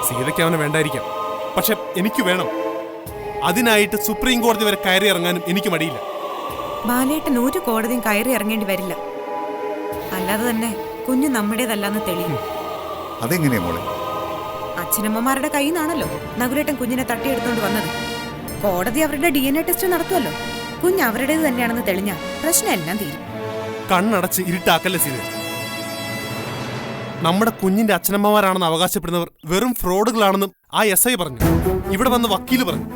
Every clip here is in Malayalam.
സീതയ്ക്ക് അവനെ വേണ്ടായിരിക്കാം, പക്ഷെ എനിക്ക് വേണം. അതിനായിട്ട് സുപ്രീം കോടതി വരെ കയറി ഇറങ്ങാനും എനിക്ക് മടിയില്ല. ബാലേട്ടൻ ഒരു കോടതിയും കയറി ഇറങ്ങേണ്ടി വരില്ല. അല്ലാതെ തന്നെ കുഞ്ഞു നമ്മുടേതല്ലാന്ന് തെളിയും. അതെങ്ങനെയാ മോളെ? അച്ഛനമ്മമാരുടെ കയ്യിൽ നിന്നാണല്ലോ നകുലേട്ടൻ കുഞ്ഞിനെ തട്ടിയെടുത്തോണ്ട് വന്നത്. കോടതി അവരുടെ DNA ടെസ്റ്റ് നടത്തുമല്ലോ. കുഞ്ഞ് അവരുടേത് തന്നെയാണെന്ന് തെളിഞ്ഞ പ്രശ്നം എല്ലാം തീരും. കണ്ണടച്ച് ഇരുട്ടാക്കല്ലേ സീത. നമ്മുടെ കുഞ്ഞിന്റെ അച്ഛനമ്മമാരാണെന്ന് അവകാശപ്പെടുന്നവർ വെറും ഫ്രോഡുകളാണെന്നും ആ SI പറഞ്ഞു. ഇവിടെ വന്ന് വക്കീല് പറഞ്ഞു.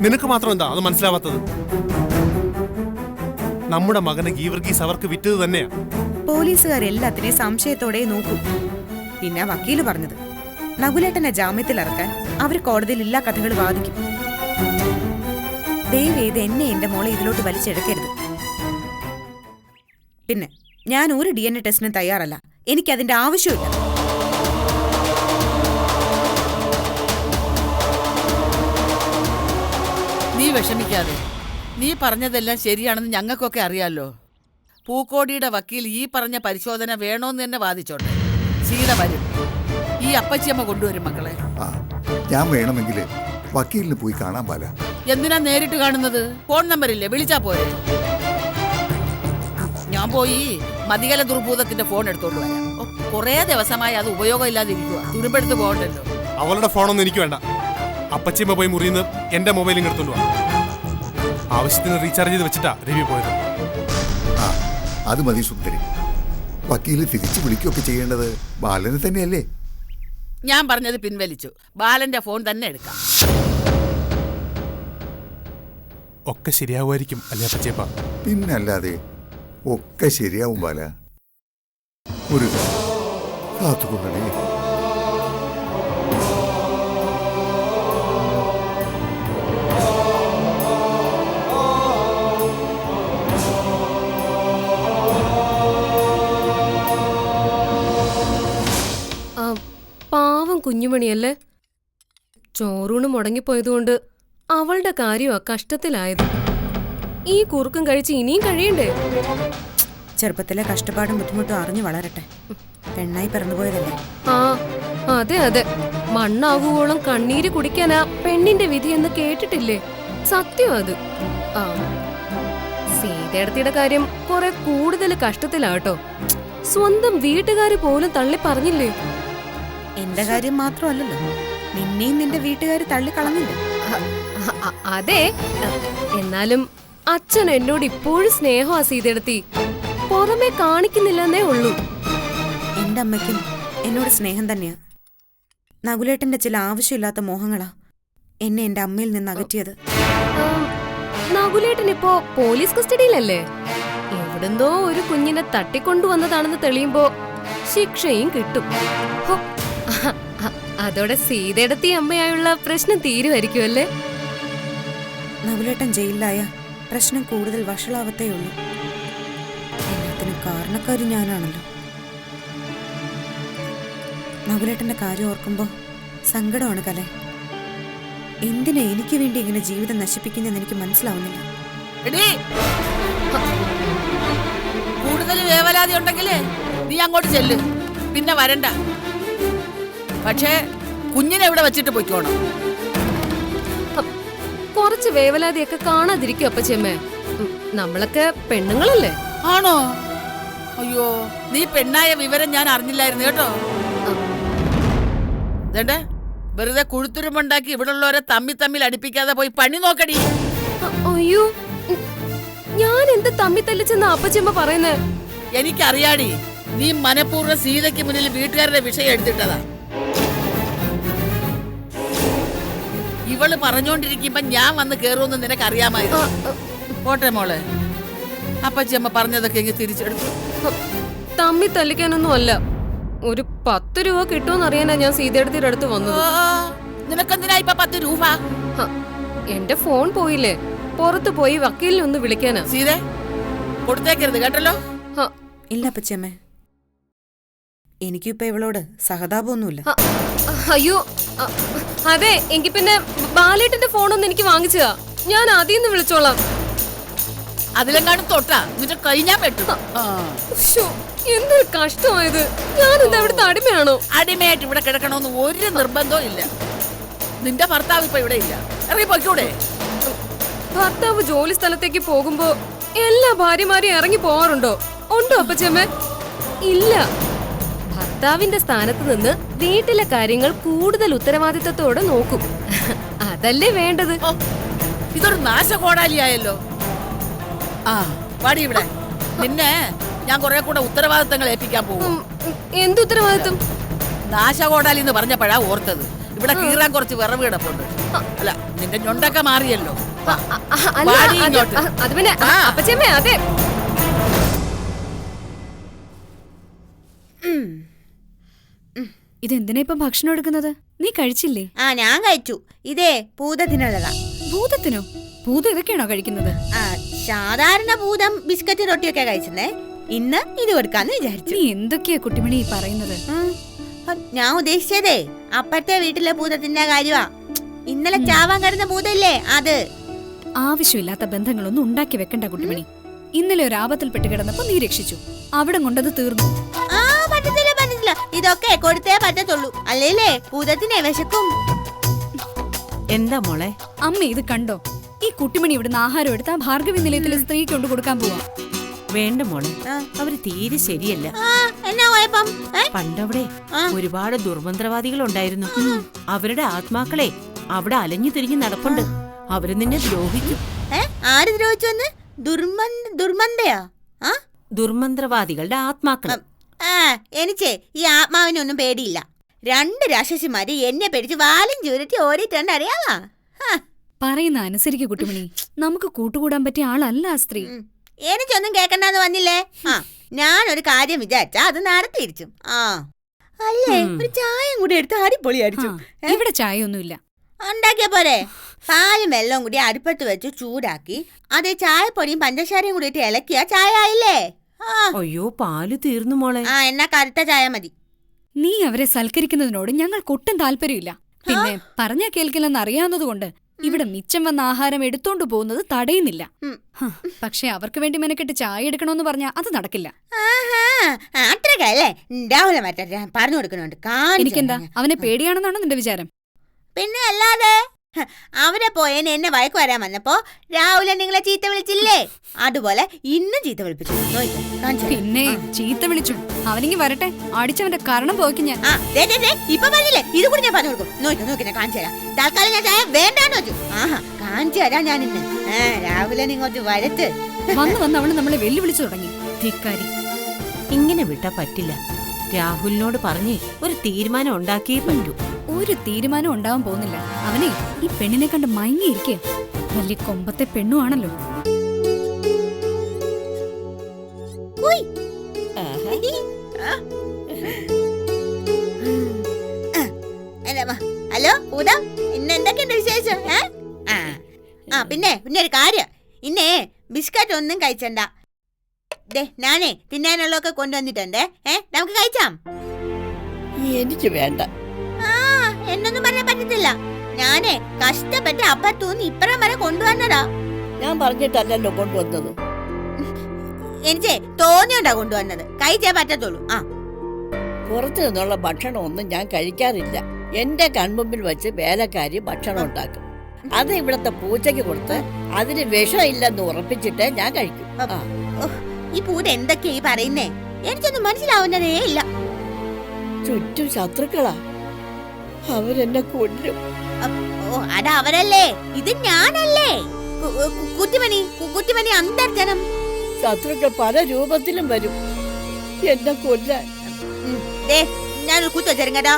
നിനക്ക് മാത്രം എന്താ അത് മനസ്സിലാവാത്തത്? നമ്മുടെ മകനെ ഗീവർഗീസ് അവർക്ക് വിറ്റത് തന്നെയാ. പോലീസുകാരെല്ലാത്തിനെയും സംശയത്തോടെ നോക്കൂ. പിന്നെ വക്കീല് പറഞ്ഞത് നകുലേട്ടനെ ജാമ്യത്തിലിറക്കാൻ അവർ കോടതിയിൽ എല്ലാ കഥകൾ വാദിക്കും. ദയവേത് എന്നെ എന്റെ മോളെ ഇതിലോട്ട് വലിച്ചെടുക്കരുത്. പിന്നെ ഞാൻ ഒരു DNA ടെസ്റ്റിനും തയ്യാറല്ല. എനിക്കതിന്റെ ആവശ്യമില്ല. നീ വിഷമിക്കാതെ. നീ പറഞ്ഞതെല്ലാം ശരിയാണെന്ന് ഞങ്ങൾക്കൊക്കെ അറിയാലോ. പൂക്കോടിയുടെ വക്കീൽ ഈ പറഞ്ഞ പരിശോധന വേണോന്ന് തന്നെ വാദിച്ചോട്ടെ. സീത വരും. ഈ അപ്പച്ചിയമ്മ കൊണ്ടുവരും മക്കളെ. ഞാൻ വേണമെങ്കിൽ വക്കീലിന് പോയി കാണാൻ പാല. എന്തിനാ നേരിട്ട് കാണുന്നത്? ഫോൺ നമ്പറില്ലേ, വിളിച്ചാ പോരെ. ഞാൻ പോയി മതികല ദുർഭൂതത്തിന്റെ ഫോൺ എടുത്തോണ്ട് വരാം. കൊറേ ദിവസമായി അത് ഉപയോഗം ഇല്ലാതിരിക്കുക. തുരുമ്പെടുത്ത് പോകണ്ടല്ലോ. അവളുടെ ഫോണൊന്നും എനിക്ക് വേണ്ട. അപ്പച്ചിയമ്മ പോയി മുറിയുന്ന എന്റെ മൊബൈലും എടുത്തോണ്ട് പോവാ. ആവശ്യത്തിന് റീചാർജ് ചെയ്ത് വെച്ചിട്ടാ രവി പോയത്. അത് മതി സുന്ദരി. വക്കീല് തിരിച്ചു വിളിക്കുകയൊക്കെ ചെയ്യേണ്ടത് ബാലന് തന്നെയല്ലേ? ഞാൻ പറഞ്ഞത് പിൻവലിച്ചു. ബാലന്റെ ഫോൺ തന്നെ എടുക്കാം. ഒക്കെ ശരിയാവുമായിരിക്കും അല്ലേ അപ്പച്ചേപ്പ? പിന്നല്ലാതെ ഒക്കെ ശരിയാവും ബാല. ഒരു കാത്തുകൊണ്ടേ. പാവം കുഞ്ഞുമണിയല്ലേ. ചോറൂണ് മുടങ്ങിപ്പോയതുകൊണ്ട് അവളുടെ കാര്യമാ കഷ്ടത്തിലായത്. ഈ കുറുക്കും കഴിച്ച് ഇനിയും കഴിയണ്ടേ? ചെറുപ്പത്തിലെ കഷ്ടപ്പാടും ബുദ്ധിമുട്ടും അറിഞ്ഞു വളരട്ടെ. പെണ്ണായി പിറന്നുപോയതല്ലേ. അതെ അതെ, മണ്ണാകുവോളം കണ്ണീര് കുടിക്കാനാ പെണ്ണിന്റെ വിധി എന്ന് കേട്ടിട്ടില്ലേ? സത്യം അത്. സീതയുടെ കാര്യം കുറെ കൂടുതൽ കഷ്ടത്തിലാട്ടോ. സ്വന്തം വീട്ടുകാര് പോലും തള്ളി പറഞ്ഞില്ലേ? എന്റെ കാര്യം മാത്രമല്ലല്ലോ, നിന്നെയും നിന്റെ വീട്ടുകാര് തള്ളിക്കളഞ്ഞില്ലേ? അതെ, എന്നാലും അച്ഛൻ എന്നോട് ഇപ്പോഴും സ്നേഹമാ സീതയെടുത്തി. പുറമെ കാണിക്കുന്നില്ലെന്നേ ഉള്ളൂ. എന്റെ അമ്മയ്ക്കും എന്നോട് സ്നേഹം തന്നെയാ. നകുലേട്ടന്റെ ചില ആവശ്യമില്ലാത്ത മോഹങ്ങളാ എന്നെ എന്റെ അമ്മയിൽ നിന്ന് അകറ്റിയത്. നകുലേട്ടൻ ഇപ്പോ പോലീസ് കസ്റ്റഡിയിലല്ലേ? എവിടെന്തോ ഒരു കുഞ്ഞിനെ തട്ടിക്കൊണ്ടുവന്നതാണെന്ന് തെളിയുമ്പോ ശിക്ഷയും കിട്ടും. അതോടെ സീതയെടുത്തി അമ്മയായുള്ള പ്രശ്നം തീരുമായിരിക്കുമല്ലേ? നകുലേട്ടൻ ജയിലിലായ പ്രശ്നം കൂടുതൽ വഷളാവത്തേ ഉള്ളൂ. എല്ലാത്തിനും കാരണക്കാരി ഞാനാണല്ലോ. നകുലേട്ടന്റെ കാര്യം ഓർക്കുമ്പോ സങ്കടമാണ് കലേ. എന്തിനാ എനിക്ക് വേണ്ടി ഇങ്ങനെ ജീവിതം നശിപ്പിക്കുന്നെന്ന് എനിക്ക് മനസ്സിലാവുന്നില്ല. എടീ, കൂടുതൽ വേവലാതി ഉണ്ടെങ്കിലേ നീ അങ്ങോട്ട് ചെല്ല്, പിന്നെ വരണ്ട. പക്ഷേ കുഞ്ഞിനെ ഇവിടെ വെച്ചിട്ട് പൊയ്ക്കോണം. കുറച്ച് വേവലാതിയൊക്കെ കാണാതിരിക്കും അപ്പച്ചമ്മേ. നമ്മളൊക്കെ പെണ്ണുങ്ങളല്ലേ? ആണോ? അയ്യോ, നീ പെണ്ണായ വിവരം ഞാൻ അറിഞ്ഞില്ലായിരുന്നു കേട്ടോ. ഇതേണ്ടേ, വെറുതെ കുഴുത്തുരുമുണ്ടാക്കി ഇവിടെ ഉള്ളവരെ തമ്മിൽ അടുപ്പിക്കാതെ പോയി പണി നോക്കടി. അയ്യോ, ഞാൻ എന്ത് തമ്മി തല്ലിച്ചെന്ന അപ്പച്ചമ്മ പറയുന്നേ? എനിക്കറിയാടി, നീ മനഃപൂർവ്വം സീതയ്ക്ക് മുന്നിൽ വീട്ടുകാരുടെ വിഷയം എടുത്തിട്ടതാ. ഇവള് പറഞ്ഞോണ്ടിരിക്കുമ്പോ ഞാൻ വന്ന് കേറുമെന്ന് നിനക്കറിയാമായിരുന്നു. പോട്ടെ മോളെ, അപ്പച്ചമ്മ പറഞ്ഞതൊക്കെ ഇങ്ങ് തിരിച്ചെടുത്തു. തമ്മി തല്ലിക്കാനൊന്നും അല്ല, ഒരു 10 രൂപ കിട്ടുമെന്ന് അറിയാനാ ഞാൻ സീതയുടെ അടുത്ത് വന്നത്. നിനക്കെന്തിനാ ഇപ്പൊ 10 രൂപ? എന്റെ ഫോൺ പോയില്ലേ, പുറത്ത് പോയി വക്കീലിനെ ഒന്ന് വിളിക്കാനാ. സീതേ, കൊടുത്തേക്കരുത് കേട്ടല്ലോ. ഇല്ല അപ്പച്ചമ്മേ, എനിക്കിപ്പോ ഇവളോട് സഹതാപമൊന്നുമില്ല. അയ്യോ, അതെ, എങ്കി പിന്നെ ബാലേട്ടന്റെ ഫോണൊന്ന് എനിക്ക് വാങ്ങിച്ചതാ, ഞാൻ ആദ്യം വിളിച്ചോളാം. അതിലെങ്ങാനും തൊട്ടാ എന്നിട്ട് കഴിഞ്ഞാൻ പറ്റും. എന്തൊരു കഷ്ടമായത്. ഞാനെന്താ ഇവിടുത്തെ അടിമയാണോ? അടിമയായിട്ട് ഇവിടെ കിടക്കണമെന്ന് ഒരു നിർബന്ധവും ഇല്ല. നിന്റെ ഭർത്താവ് ഇപ്പൊ ഇവിടെ ഇല്ല, ഇറങ്ങി പൊയ്ക്കൂടെ? ഭർത്താവ് ജോലി സ്ഥലത്തേക്ക് പോകുമ്പോ എല്ലാ ഭാര്യമാരും ഇറങ്ങി പോവാറുണ്ടോ? ഉണ്ടോ അപ്പച്ചമ്മേ? ഇല്ല. ഭർത്താവിന്റെ സ്ഥാനത്ത് നിന്ന് വീട്ടിലെ കാര്യങ്ങൾ കൂടുതൽ ഉത്തരവാദിത്തത്തോടെ നോക്കും. അതല്ലേ വേണ്ടത്. ഇതൊരു നാശകോടാലിയായല്ലോ. ആ, പാടി ഇവിടെ. നിന്നെ ഞാൻ കുറെ കൂടെ ഉത്തരവാദിത്തങ്ങൾ ഏൽപ്പിക്കാൻ പോകും. എന്ത് ഉത്തരവാദിത്തം? നാശകോടാലി എന്ന് പറഞ്ഞപ്പോഴാ ഓർത്തത്. ഇവിടെ കീറാൻ കുറച്ച് വിറവ് കിടപ്പുണ്ട്. അല്ല, നിന്റെ ഞൊണ്ടൊക്കെ മാറിയല്ലോ. അത് പിന്നെ അപ്പച്ചമ്മേ, അതെ. ഇതെന്തിനാ ഇപ്പൊ ഭക്ഷണം എടുക്കുന്നത്? നീ കഴിച്ചില്ലേ? ഞാൻ കഴിച്ചു. ഇതേ ഭൂതത്തിനുള്ളതാ. ഭൂതത്തിനോ? ഭൂതം ഇതൊക്കെയാണോ കഴിക്കുന്നത്? സാധാരണ ഭൂതം ബിസ്ക്കറ്റ് റൊട്ടിയൊക്കെ കഴിച്ചേ. ഇന്ന് ഇത് കൊടുക്കാന്ന് വിചാരിച്ചു. നീ എന്തൊക്കെയാ കുട്ടിമണി പറയുന്നത്? ഞാൻ ഉദ്ദേശിച്ചതേ അപ്പത്തെ വീട്ടിലെ ഭൂതത്തിന്റെ കാര്യമാ. ഇന്നലെ ചാവാൻ കിടന്ന ഭൂതല്ലേ അത്. ആവശ്യമില്ലാത്ത ബന്ധങ്ങളൊന്നും ഉണ്ടാക്കി വെക്കണ്ട കുട്ടിമണി. ഇന്നലെ ഒരു ആപത്തിൽപ്പെട്ട് കിടന്നപ്പോ നീ രക്ഷിച്ചു, അവിടെ കൊണ്ടത് തീർന്നു. പറ്റത്തില്ല പറ്റത്തില്ല, ഇതൊക്കെ കൊടുത്തേ പറ്റത്തുള്ളൂ, അല്ലേ ഭൂതത്തിനെ വിശക്കും. എന്താ മോളെ? അമ്മ ഇത് കണ്ടോ? ഈ കുട്ടിമണി ഇവിടുന്ന് ആഹാരം എടുത്താ ഭാർഗവി നിലയത്തിലെ സ്ത്രീക്ക് കൊണ്ട് കൊടുക്കാൻ പോവാ. വേണ്ട മോളെ, അവര് തീരെ ശരിയല്ല. എന്നാ കുഴപ്പം? പണ്ടവിടെ ഒരുപാട് ദുർമന്ത്രവാദികൾ ഉണ്ടായിരുന്നു. അവരുടെ ആത്മാക്കളെ അവിടെ അലഞ്ഞു തിരിഞ്ഞ് നടപ്പുണ്ട്. അവര് നിന്നെ ദ്രോഹിക്കും. ആര് ദ്രോഹിച്ചു? ദുർമന്തയാ? ദുർമന്ത്രവാദികളുടെ ആത്മാക്കൾ. എനിക്കേ ഈ ആത്മാവിനൊന്നും പേടിയില്ല. 2 രാക്ഷസിമാര് എന്നെ പേടിച്ച് വാലും ചുരുട്ടി ഓടിയിട്ടുണ്ട്, അറിയാവാ? പറയുന്ന അനുസരിക്ക് കുട്ടിമണി, നമുക്ക് കൂട്ടുകൂടാൻ പറ്റിയ ആളല്ല ആ സ്ത്രീ. എനിക്കൊന്നും കേക്കണ്ടെന്ന് വന്നില്ലേ? ഞാനൊരു കാര്യം വിചാരിച്ചാ അത് നടത്തിയിരിച്ചു. അല്ലേ, ഒരു ചായയും കൂടി എടുത്ത് അടിപൊളിയടിച്ചു. ഇവിടെ ചായ ഒന്നുമില്ല. ഉണ്ടാക്കിയ പോരെ? പാലും വെള്ളവും കൂടി അടുപ്പത്ത് വെച്ച് ചൂടാക്കി അതേ ചായപ്പൊടിയും പഞ്ചസാരയും കൂടിയിട്ട് ഇളക്കിയ ചായ ആയില്ലേ? അയ്യോ, പാല് തീർന്നു മോളെ. എന്നാ കറുത്ത ചായ മതി. നീ അവരെ സൽക്കരിക്കുന്നതിനോട് ഞങ്ങൾക്ക് ഒട്ടും താല്പര്യമില്ല. പിന്നെ പറഞ്ഞാ കേൾക്കില്ലെന്ന് അറിയാവുന്നതുകൊണ്ട് ഇവിടെ മിച്ചം വന്ന ആഹാരം എടുത്തോണ്ട് പോകുന്നത് തടയുന്നില്ല. പക്ഷെ അവർക്ക് വേണ്ടി മെനക്കെട്ട് ചായ എടുക്കണോന്ന് പറഞ്ഞാ അത് നടക്കില്ല. അത്രക്കല്ലേ രാഹുല മറ്റേ പറഞ്ഞു കൊടുക്കുന്നുണ്ട്. എനിക്കെന്താ, അവനെ പേടിയാണെന്നാണോ നിന്റെ വിചാരം? പിന്നെ അല്ലാതെ. അവരെ പോയേനെ എന്നെ വഴക്ക് വരാൻ വന്നപ്പോ രാഹുല നിങ്ങളെ ചീത്ത വിളിച്ചില്ലേ? അതുപോലെ ഇന്നും ചീത്ത വിളിപ്പിച്ചു. പിന്നെ ചീത്ത വിളിച്ചു. അവനിങ്ങി വരട്ടെ, അടിച്ചവന്റെ കരണം പോയിക്കും ഞാൻ. ഇപ്പൊ പറഞ്ഞില്ലേ, ഇത് കൂടി ഞാൻ പറഞ്ഞു കൊടുക്കും. നോക്കി ഞാൻ കാണിച്ചു തരാം. തൽക്കാലം ഞാൻ ചായ വേണ്ടാന്ന് വെച്ചു. കാണിച്ചു തരാം ഞാൻ ഇന്ന്. രാഹുല ഇങ്ങോട്ട് വരട്ട്. വന്ന് അവള് നമ്മളെ വെല്ലുവിളിച്ചു തുടങ്ങി. ധിക്കാരി. ഇങ്ങനെ വിട്ടാ പറ്റില്ല. രാഹുലിനോട് പറഞ്ഞ് ഒരു തീരുമാനം ഉണ്ടാക്കിയേ പറ്റൂ. ഒരു തീരുമാനം ഉണ്ടാവാൻ പോകുന്നില്ല. അവനെ ഈ പെണ്ണിനെ കണ്ട് മയങ്ങിയിരിക്കുക. വലിയ കൊമ്പത്തെ പെണ്ണുമാണല്ലോ. ഹലോ ഊതം, ഇന്ന് എന്തൊക്കെയുണ്ട് വിശേഷം? പിന്നെ ഒരു കാര്യം, ഇന്നേ ബിസ്ക്കറ്റ് ഒന്നും കഴിച്ചണ്ട. ഞാനേ തിന്നാനുള്ളതൊക്കെ കൊണ്ടുവന്നിട്ടുണ്ട്. നമുക്ക് കഴിച്ചാം. എനിക്ക് വേണ്ട. എന്നൊന്നും പറയാൻ പറ്റത്തില്ല. ഞാനേ കഷ്ടപ്പെട്ട് അപ്പത്തൂന്ന് ഇപ്പറം വരെ കൊണ്ടുവന്നതാ. ഞാൻ പറഞ്ഞിട്ടല്ലല്ലോ കൊണ്ടുവന്നത്. എനിക്ക് തോന്നിയോണ്ടാ കൊണ്ടുവന്നത്. കഴിച്ചേ പറ്റത്തുള്ളൂ. ആ പുറത്തു നിന്നുള്ള ഭക്ഷണം ഒന്നും ഞാൻ കഴിക്കാറില്ല. എന്റെ കൺമുമ്പിൽ വെച്ച് വേലക്കാരി ഭക്ഷണം ഉണ്ടാക്കും. അത് ഇവിടത്തെ പൂച്ചയ്ക്ക് കൊടുത്ത് അതിന് വിഷമില്ലെന്ന് ഉറപ്പിച്ചിട്ടേ ഞാൻ കഴിക്കും. ഈ പൂര എന്തൊക്കെയാ ഈ പറയുന്നേ? എനിക്കൊന്നും മനസ്സിലാവുന്നതേ ഇല്ല. ചുറ്റും ശത്രുക്കളാ, അവരെന്നെ കൊല്ലും. ഓ അതാ അവരല്ലേ, ഇത് ഞാനല്ലേ. കുട്ടിമണി അന്തർജനം. ശത്രുക്കൾ പല രൂപത്തിലും വരും എന്നെ കൊല്ലാൻ. ഞാനൊരു കുത്തു വെച്ചേരുങ്ങടാ.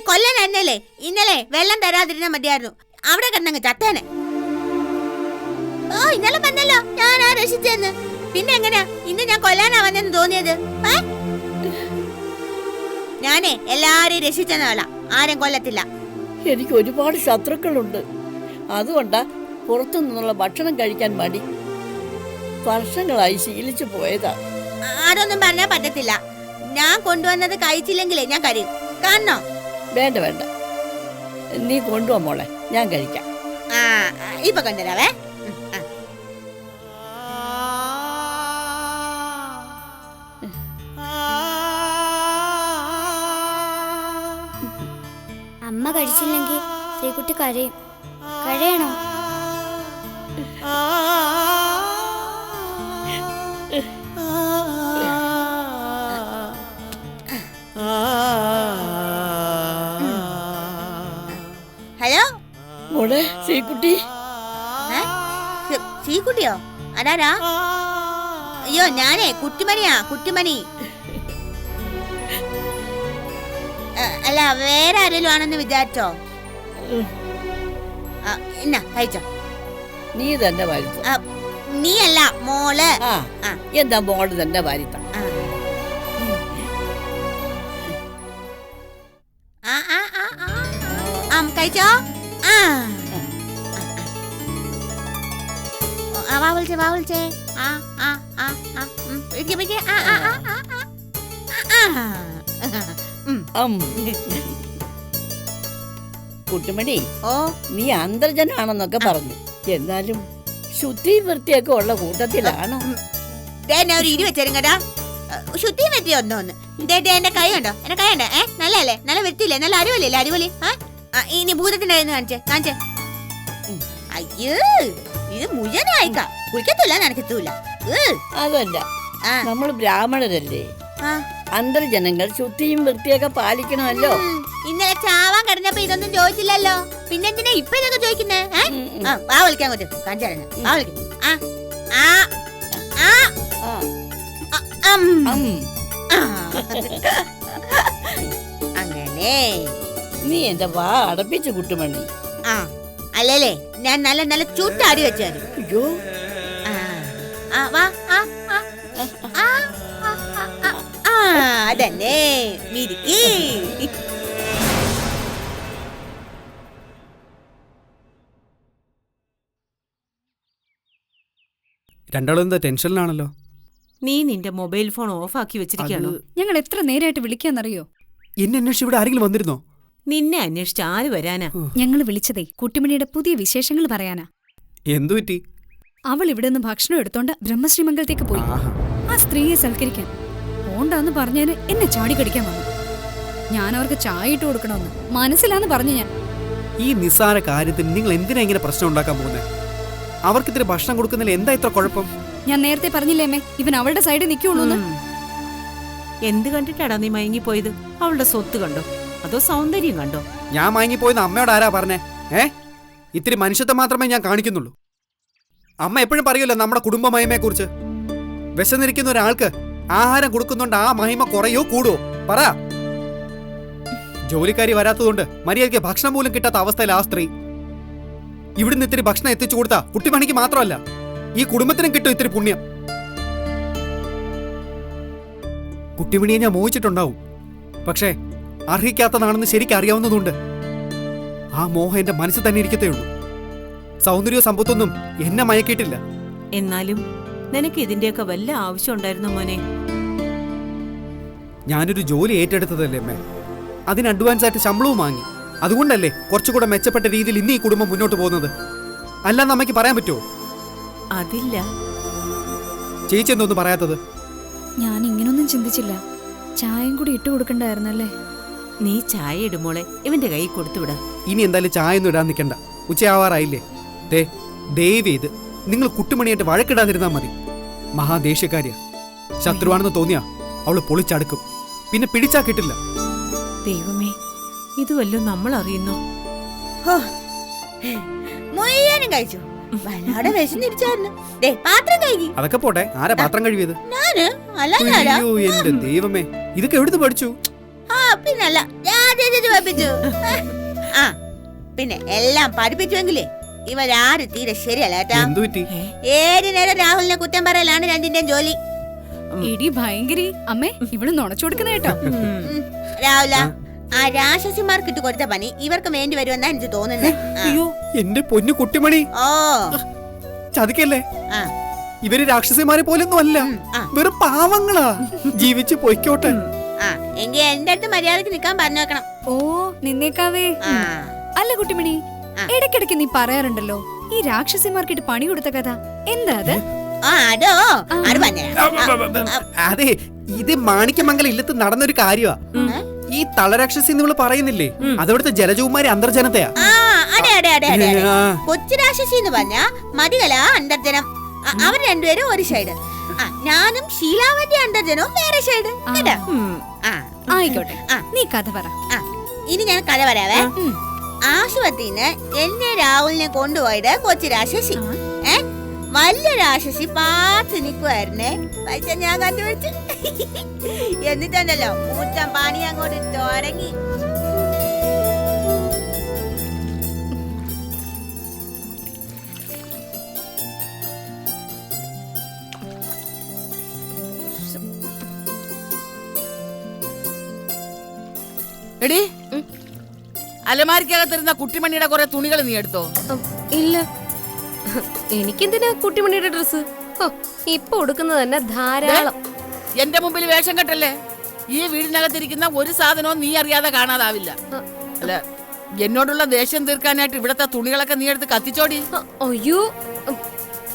കൊല്ലൻ എന്നല്ലേ ഇന്നലെ വെള്ളം തരാതിരുന്ന മതിയായിരുന്നു. അവിടെ കിടന്നങ്ങ് ചത്തേനെ. ഓ ഇന്നലെ പറഞ്ഞല്ലോ ഞാനാ രക്ഷിച്ചെന്ന്. പിന്നെ എങ്ങനെയാ ഇന്ന് ഞാൻ കൊല്ലാനാ വന്നെന്ന് തോന്നിയത്? ഞാനേ എല്ലാരെയും രക്ഷിച്ചെന്നല്ല, ആരും കൊല്ലത്തില്ല. എനിക്ക് ഒരുപാട് ശത്രുക്കളുണ്ട്. അതുകൊണ്ടാ പുറത്തു നിന്നുള്ള ഭക്ഷണം കഴിക്കാൻ മടി. വർഷങ്ങളായി ശീലിച്ചു പോയതാ. അതൊന്നും പറഞ്ഞാ പറ്റത്തില്ല. ഞാൻ കൊണ്ടുവന്നത് കഴിച്ചില്ലെങ്കിലേ ഞാൻ കരയും. കാണണോ? വേണ്ട വേണ്ട, നീ കൊണ്ടുവാ മോളെ, ഞാൻ കഴിക്കാം. ആ ഇപ്പൊ കൊണ്ടുവരാവേ. അമ്മ കഴിച്ചില്ലെങ്കിൽ ശ്രീകുട്ടി കരയും. കരയണോ? ഹലോ മോളെ ശ്രീകുട്ടി. ശ്രീകുട്ടിയോ? അതാരാ? അയ്യോ ഞാനേ കുട്ടിമണിയാ, കുട്ടിമണി. അല്ല വേറെ ആരെങ്കിലും ആണെന്ന് വിചാരിച്ചോ? എന്നാ കഴിച്ചോ. നീ തന്നെ വരുത്ത. നീ അല്ല മോള്. എന്താ മോള് തന്നെ വരുത്ത. കഴിച്ചോ? വാ വിളിച്ചേ, വാ വിളിച്ചേ. കുട്ടുമണി, ഓ നീ അന്തർജനാണെന്നൊക്കെ പറഞ്ഞു. എന്നാലും ശുദ്ധി വൃത്തിയൊക്കെ ഉള്ള കൂട്ടത്തിലാണോ? ഒരു ഇരി വെച്ചേരുങ്ങടാ. ശുദ്ധി വൃത്തി ഒന്നോന്ന്. എന്റെ കൈ ഉണ്ടോ? എന്റെ കൈ ഉണ്ടോ? നല്ലല്ലേ? നല്ല വൃത്തിയില്ലേ? നല്ല അടിപൊളിയല്ലേ? അടിപൊളി. ഇനി ഭൂതത്തിന്റെ കാണിച്ചേ, കാണിച്ചേ. അയ്യോ ഇത് മുഴുവനായിക്ക. കുളിക്കത്തില്ല, നനക്കത്തൂല. അതല്ല, നമ്മൾ ബ്രാഹ്മണരല്ലേ. അന്തർജനങ്ങൾ ശുദ്ധിയും വൃത്തിയൊക്കെ പാലിക്കണമല്ലോ. ഇന്നലെ ചാവാൻ കിടന്നപ്പോ ഇതൊന്നും ചോദിച്ചില്ലല്ലോ. പിന്നെന്തിനാ ഇപ്പൊ ഇതൊക്കെ ചോദിക്കുന്നേ? വാ വിളിക്കാൻ പറ്റും. കാണിച്ചു വാ വിളിക്കും. അങ്ങനെ നീ എന്റെ വാ അടപ്പിച്ചു കുട്ടുമണി. അല്ലല്ലേ, ഞാൻ നല്ല നല്ല ചൂട്ടാടി വെച്ചാൽ. അയ്യോ അതന്നെ മിരിക്കി. രണ്ടാളും എന്താ ടെൻഷനിലാണല്ലോ? നീ നിന്റെ മൊബൈൽ ഫോൺ ഓഫ് ആക്കി വെച്ചിരിക്കുകയാണോ? ഞങ്ങൾ എത്ര നേരമായിട്ട് വിളിക്കാന്നറിയോ? എന്നെ അന്വേഷിച്ച് ഇവിടെ ആരെങ്കിലും വന്നിരുന്നോ? നിന്നെ അന്വേഷിച്ച് ആര് വരാനാ? ഞങ്ങൾ വിളിച്ചതേ കുട്ടിമണിയുടെ പുതിയ വിശേഷങ്ങൾ പറയാനാ. എന്തു പറ്റി? അവൾ ഇവിടെ നിന്ന് ഭക്ഷണം എടുത്തോണ്ട് ബ്രഹ്മശ്രീമംഗലത്തേക്ക് പോയി. ആ സ്ത്രീയെ സൽക്കരിക്കാൻ പോണ്ടാന്ന് പറഞ്ഞതിന് എന്നെ ചാടിക്കടിക്കാൻ വന്നു. ഞാൻ അവർക്ക് ചായ ഇട്ട് കൊടുക്കണമെന്ന് മനസ്സിലാന്ന് പറഞ്ഞു ഞാൻ. ഈ നിസ്സാര കാര്യത്തിന് നിങ്ങൾ എന്തിനാ ഇങ്ങനെ പ്രശ്നം ഉണ്ടാക്കാൻ പോകുന്നത്? അവർക്ക് ഇത്തിരി ഭക്ഷണം കൊടുക്കുന്നതിൽ എന്താ ഇത്ര കുഴപ്പം? ഞാൻ നേരത്തെ പറഞ്ഞില്ലേ അമ്മേ, ഇവൻ അവളുടെ സൈഡിൽ നിൽക്കുള്ളൂന്ന്. എന്ത് കണ്ടിട്ടാടാ നീ മയങ്ങിപ്പോയത്? അവളുടെ സ്വത്ത് കണ്ടോ അതോ സൗന്ദര്യം കണ്ടോ? ഞാൻ മയങ്ങിപ്പോയെന്ന് അമ്മയോട് ആരാ പറഞ്ഞേ? ഇത്തിരി മനുഷ്യത്വം മാത്രമേ ഞാൻ കാണിക്കുന്നുള്ളൂ. അമ്മ എപ്പോഴും പറയുമല്ലോ നമ്മുടെ കുടുംബ മഹിമയെ കുറിച്ച്. വിശന്നിരിക്കുന്ന ഒരാൾക്ക് ആഹാരം കൊടുക്കുന്നുണ്ട് ആ മഹിമ കുറയോ കൂടുവോ? പറ. ജോലിക്കാരി വരാത്തതുകൊണ്ട് മര്യാദയ്ക്ക് ഭക്ഷണം പോലും കിട്ടാത്ത അവസ്ഥയിൽ ആ സ്ത്രീ. ഇവിടുന്ന് ഇത്തിരി ഭക്ഷണം എത്തിച്ചു കൊടുത്താ കുട്ടിമണിക്ക് മാത്രമല്ല ഈ കുടുംബത്തിനും കിട്ടും ഇത്തിരി പുണ്യം. കുട്ടിമണിയെ ഞാൻ മോഹിച്ചിട്ടുണ്ടാവും, പക്ഷേ അർഹിക്കാത്തതാണെന്ന് ശരിക്കും അറിയാവുന്നതുകൊണ്ട് ആ മോഹം എന്റെ മനസ്സിൽ തന്നെ ഇരിക്കത്തേ ഉള്ളൂ. സൗന്ദര്യവും സമ്പത്തൊന്നും എന്നെ മയക്കിയിട്ടില്ല. എന്നാലും നിനക്ക് ഇതിന്റെയൊക്കെ വല്ല ആവശ്യം ഉണ്ടായിരുന്നു മോനെ? ഞാനൊരു ജോലി ഏറ്റെടുത്തതല്ലേ അമ്മേ, അതിന് അഡ്വാൻസ് ആയിട്ട് ശമ്പളവും വാങ്ങി. അതുകൊണ്ടല്ലേ കുറച്ചുകൂടെ മെച്ചപ്പെട്ട രീതിയിൽ ഇന്ന് ഈ കുടുംബം മുന്നോട്ട് പോകുന്നത്. അല്ലാന്ന് അമ്മയ്ക്ക് പറയാൻ പറ്റുമോ? അതില്ല. ചേച്ചി എന്തോന്ന് പറയാത്തത്? ഞാൻ ഇങ്ങനൊന്നും ചിന്തിച്ചില്ല. ചായയും കൂടി ഇട്ട് കൊടുക്കണ്ടായിരുന്നല്ലേ? നീ ചായ ഇടുമോളെ, ഇവന്റെ കൈ കൊടുത്തുവിട. ഇനി എന്തായാലും ചായ ഒന്നും ഇടാൻ നിൽക്കണ്ട. ഉച്ചയാവാറായില്ലേ? ദയവ് ചെയ്ത് നിങ്ങൾ കുട്ടുമണിയായിട്ട് വഴക്കിടാതിരുന്നാ മതി. മഹാദേഷ്യക്കാരിയാ. ശത്രുവാണെന്ന് തോന്നിയാ അവള് പൊളിച്ചടുക്കും. പിന്നെ പിടിച്ചാ കിട്ടില്ല. ദൈവമേ, ഇത് വല്ലോ നമ്മൾ അറിയുന്നു. മുയ്യാനും കഴിച്ചു. വല്ലാതെ വിശന്നിരിച്ചായിരുന്നു. പാത്രം കഴുകി. അതൊക്കെ പോട്ടെ, ആരാ പാത്രം കഴിയത്? ഞാന്. അല്ലാതെ അയ്യോ എന്റെ ദൈവമേ, ഇതൊക്കെ എവിടുന്ന് പഠിച്ചു? പിന്നല്ല, ഞാൻ പഠിപ്പിച്ചു. പിന്നെ എല്ലാം പഠിപ്പിച്ചുവെങ്കിലേ ഇവരാരും തീരെ ശരിയല്ല കേട്ടാ. എന്തു പറ്റി? ഏത് നേരം രാഹുലിനെ കുറ്റം പറയലാണ് രണ്ടിന്റെയും ജോലി. ഇടി ഭയങ്കരി. അമ്മേ, ഇവിടെ നുണച്ചു കൊടുക്കുന്ന കേട്ടോ. രാഹുല, ആ രാക്ഷസിമാർക്ക് ഇട്ട് കൊടുത്ത പണി ഇവർക്ക് വേണ്ടി വരുമെന്നാ എനിക്ക് തോന്നുന്നത്. അയ്യോ എന്റെ പൊന്നു കുട്ടിമണി, ചതിക്കല്ലേ. ഇവര് രാക്ഷസിമാരെ പോലൊന്നും അല്ല, വെറും പാവങ്ങളാ. ജീവിച്ച് പൊയ്ക്കോട്ടെ. എങ്കിൽ എന്റെ അടുത്ത് മര്യാദക്ക് നിക്കാൻ പറഞ്ഞു വെക്കണം. ഓ നിന്നേക്കാവേ. അല്ല കുട്ടിമണി, ഇടയ്ക്കിടയ്ക്ക് നീ പറയാറുണ്ടല്ലോ ഈ രാക്ഷസിമാർക്കിട്ട് പണി കൊടുത്ത കഥ. എന്താ അത്? അതെ, ഇത് മാണിക്യമംഗലം ഇല്ലത്ത് നടന്നൊരു കാര്യമാ. ഈ തളരാക്ഷസി നിങ്ങൾ പറയുന്നില്ലേ, അതവിടുത്തെ ജലജകുമാരി അന്തർജനത്തെയാ. കൊച്ചു രാക്ഷസി എന്ന് പറഞ്ഞ മതികല അന്തർജനം. അവർ രണ്ടുപേരും ഒരു സൈഡ്, ഞാനും ശീലാവതി അന്തർജനവും വേറെ സൈഡ്. ആയിക്കോട്ടെ, നീ കഥ പറ. ഇനി ഞാൻ കഥ പറയാവേ. ആശുപത്രിന്ന് എന്നെ രാഹുലിനെ കൊണ്ടുപോയത് കൊച്ചു രാക്ഷസി. വലിയ രാക്ഷസി പാത്ത് നിക്കുവായിരുന്നേ. പക്ഷെ ഞാൻ കണ്ടുപിടിച്ചു. എന്നിട്ടുണ്ടല്ലോ മൂച്ചാൻ പണി അങ്ങോട്ട് തുടങ്ങി. എടി, അലമാരിക്കകത്തിരുന്ന കുട്ടിമണിയുടെ കുറെ തുണികൾ നീ എടുത്തോ? ഇല്ല, എനിക്കെന്തിനാ കുട്ടിമണിയുടെ ഡ്രസ്? ഇപ്പൊ കൊടുക്കുന്നത് തന്നെ ധാരാളം. എന്റെ മുമ്പിൽ വേഷം കെട്ടല്ലേ. ഈ വീടിനകത്തിരിക്കുന്ന ഒരു സാധനവും നീ അറിയാതെ കാണാതാവില്ല. അല്ല, എന്നോടുള്ള ദേഷ്യം തീർക്കാനായിട്ട് ഇവിടത്തെ തുണികളൊക്കെ നീ എടുത്ത് കത്തിച്ചോടി. അയ്യോ,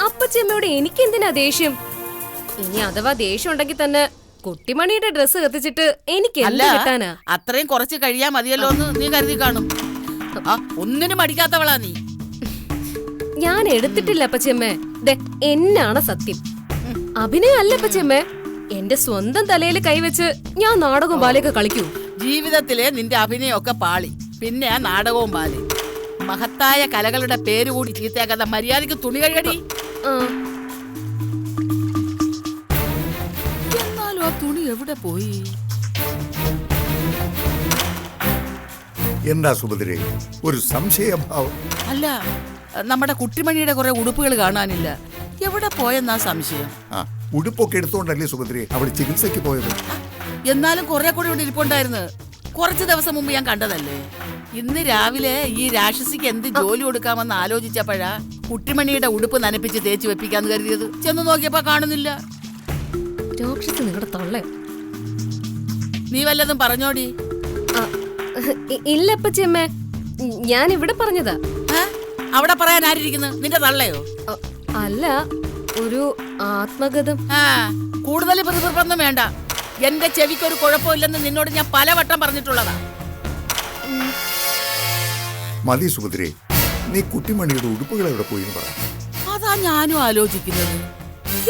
അപ്പച്ചമ്മയോട് എനിക്കെന്തിനാ ദേഷ്യം? ഇനി അഥവാ ദേഷ്യം ഉണ്ടെങ്കിൽ തന്നെ കുട്ടിമണിയുടെ ഡ്രസ് കത്തിച്ചിട്ട് എനിക്ക് എന്ത് കിട്ടാനാ? അത്രയും കുറച്ച് കഴിയാ മതിയല്ലോ എന്ന് നീ കരുതി കാണും. ഒന്നിനും മടിക്കാത്തവളാ നീ. ഞാൻ എടുത്തിട്ടില്ല അപ്പച്ചമ്മേ. എന്നാണ് സത്യം. അഭിനയം അല്ല അപ്പച്ചമ്മേ. എന്റെ സ്വന്തം തലയിൽ കൈവച്ച് ഞാൻ നാടകവും ബാലയൊക്കെ കളിക്കൂ. ജീവിതത്തിലെ നിന്റെ അഭിനയമൊക്കെ പാളി, പിന്നെ ആ നാടകവും പാളി. മഹത്തായ കലകളുടെ പേര് കൂടി ചീത്തയാക്കാതെ മര്യാദക്ക് തുണി കഴുകടി. എന്നാലും ആ തുണി എവിടെ പോയി? എന്താ സുഭദ്രേ, ഒരു സംശയഭാവം? അല്ല, നമ്മുടെ കുട്ടിമണിയുടെ കുറെ ഉടുപ്പുകൾ കാണാനില്ല. എവിടെ പോയെന്നാ സംശയം. ഉടുപ്പൊക്കെ എടുത്തോണ്ടല്ലേ സുഭദ്രേ അവിടെ ചികിത്സക്ക് പോയത്? എന്നാലും കുറെ കൂടി ഇവിടെ ഇരിപ്പുണ്ടായിരുന്നു. കുറച്ച് ദിവസം മുമ്പ് ഞാൻ കണ്ടതല്ലേ. ഇന്ന് രാവിലെ ഈ രാക്ഷസിക്ക് എന്ത് ജോലി കൊടുക്കാമെന്ന് ആലോചിച്ചപ്പോഴാ കുട്ടിമണിയുടെ ഉടുപ്പ് നനപ്പിച്ച് തേച്ച് വെപ്പിക്കാന്ന് കരുതിയത്. ചെന്ന് നോക്കിയപ്പോ കാണുന്നില്ല. രാക്ഷസി നിങ്ങളുടെ തള്ളേ. നീ വല്ലതും പറഞ്ഞോടി? ഇല്ല അപ്പച്ചമ്മേ, ഞാൻ ഇവിടെ പറഞ്ഞതാ. അവിടെ പറയാൻ ആരിയിരിക്കുന്നു? നിന്റെ തള്ളയോ? അല്ല, ഒരു ആത്മഗതം. കൂടുതൽ പ്രതിപൊന്നും വേണ്ട. എന്റെ ചെവിക്കൊരു കുഴപ്പമില്ലെന്ന് നിന്നോട് ഞാൻ പലവട്ടം പറഞ്ഞിട്ടുള്ളതാ. മതി സുഭദ്രേ, നീ കുട്ടിമണിയുടെ ഉടുപ്പുകൾ എവിടെ പോയി പറ. അതാ ഞാനും ആലോചിക്കുന്നത്.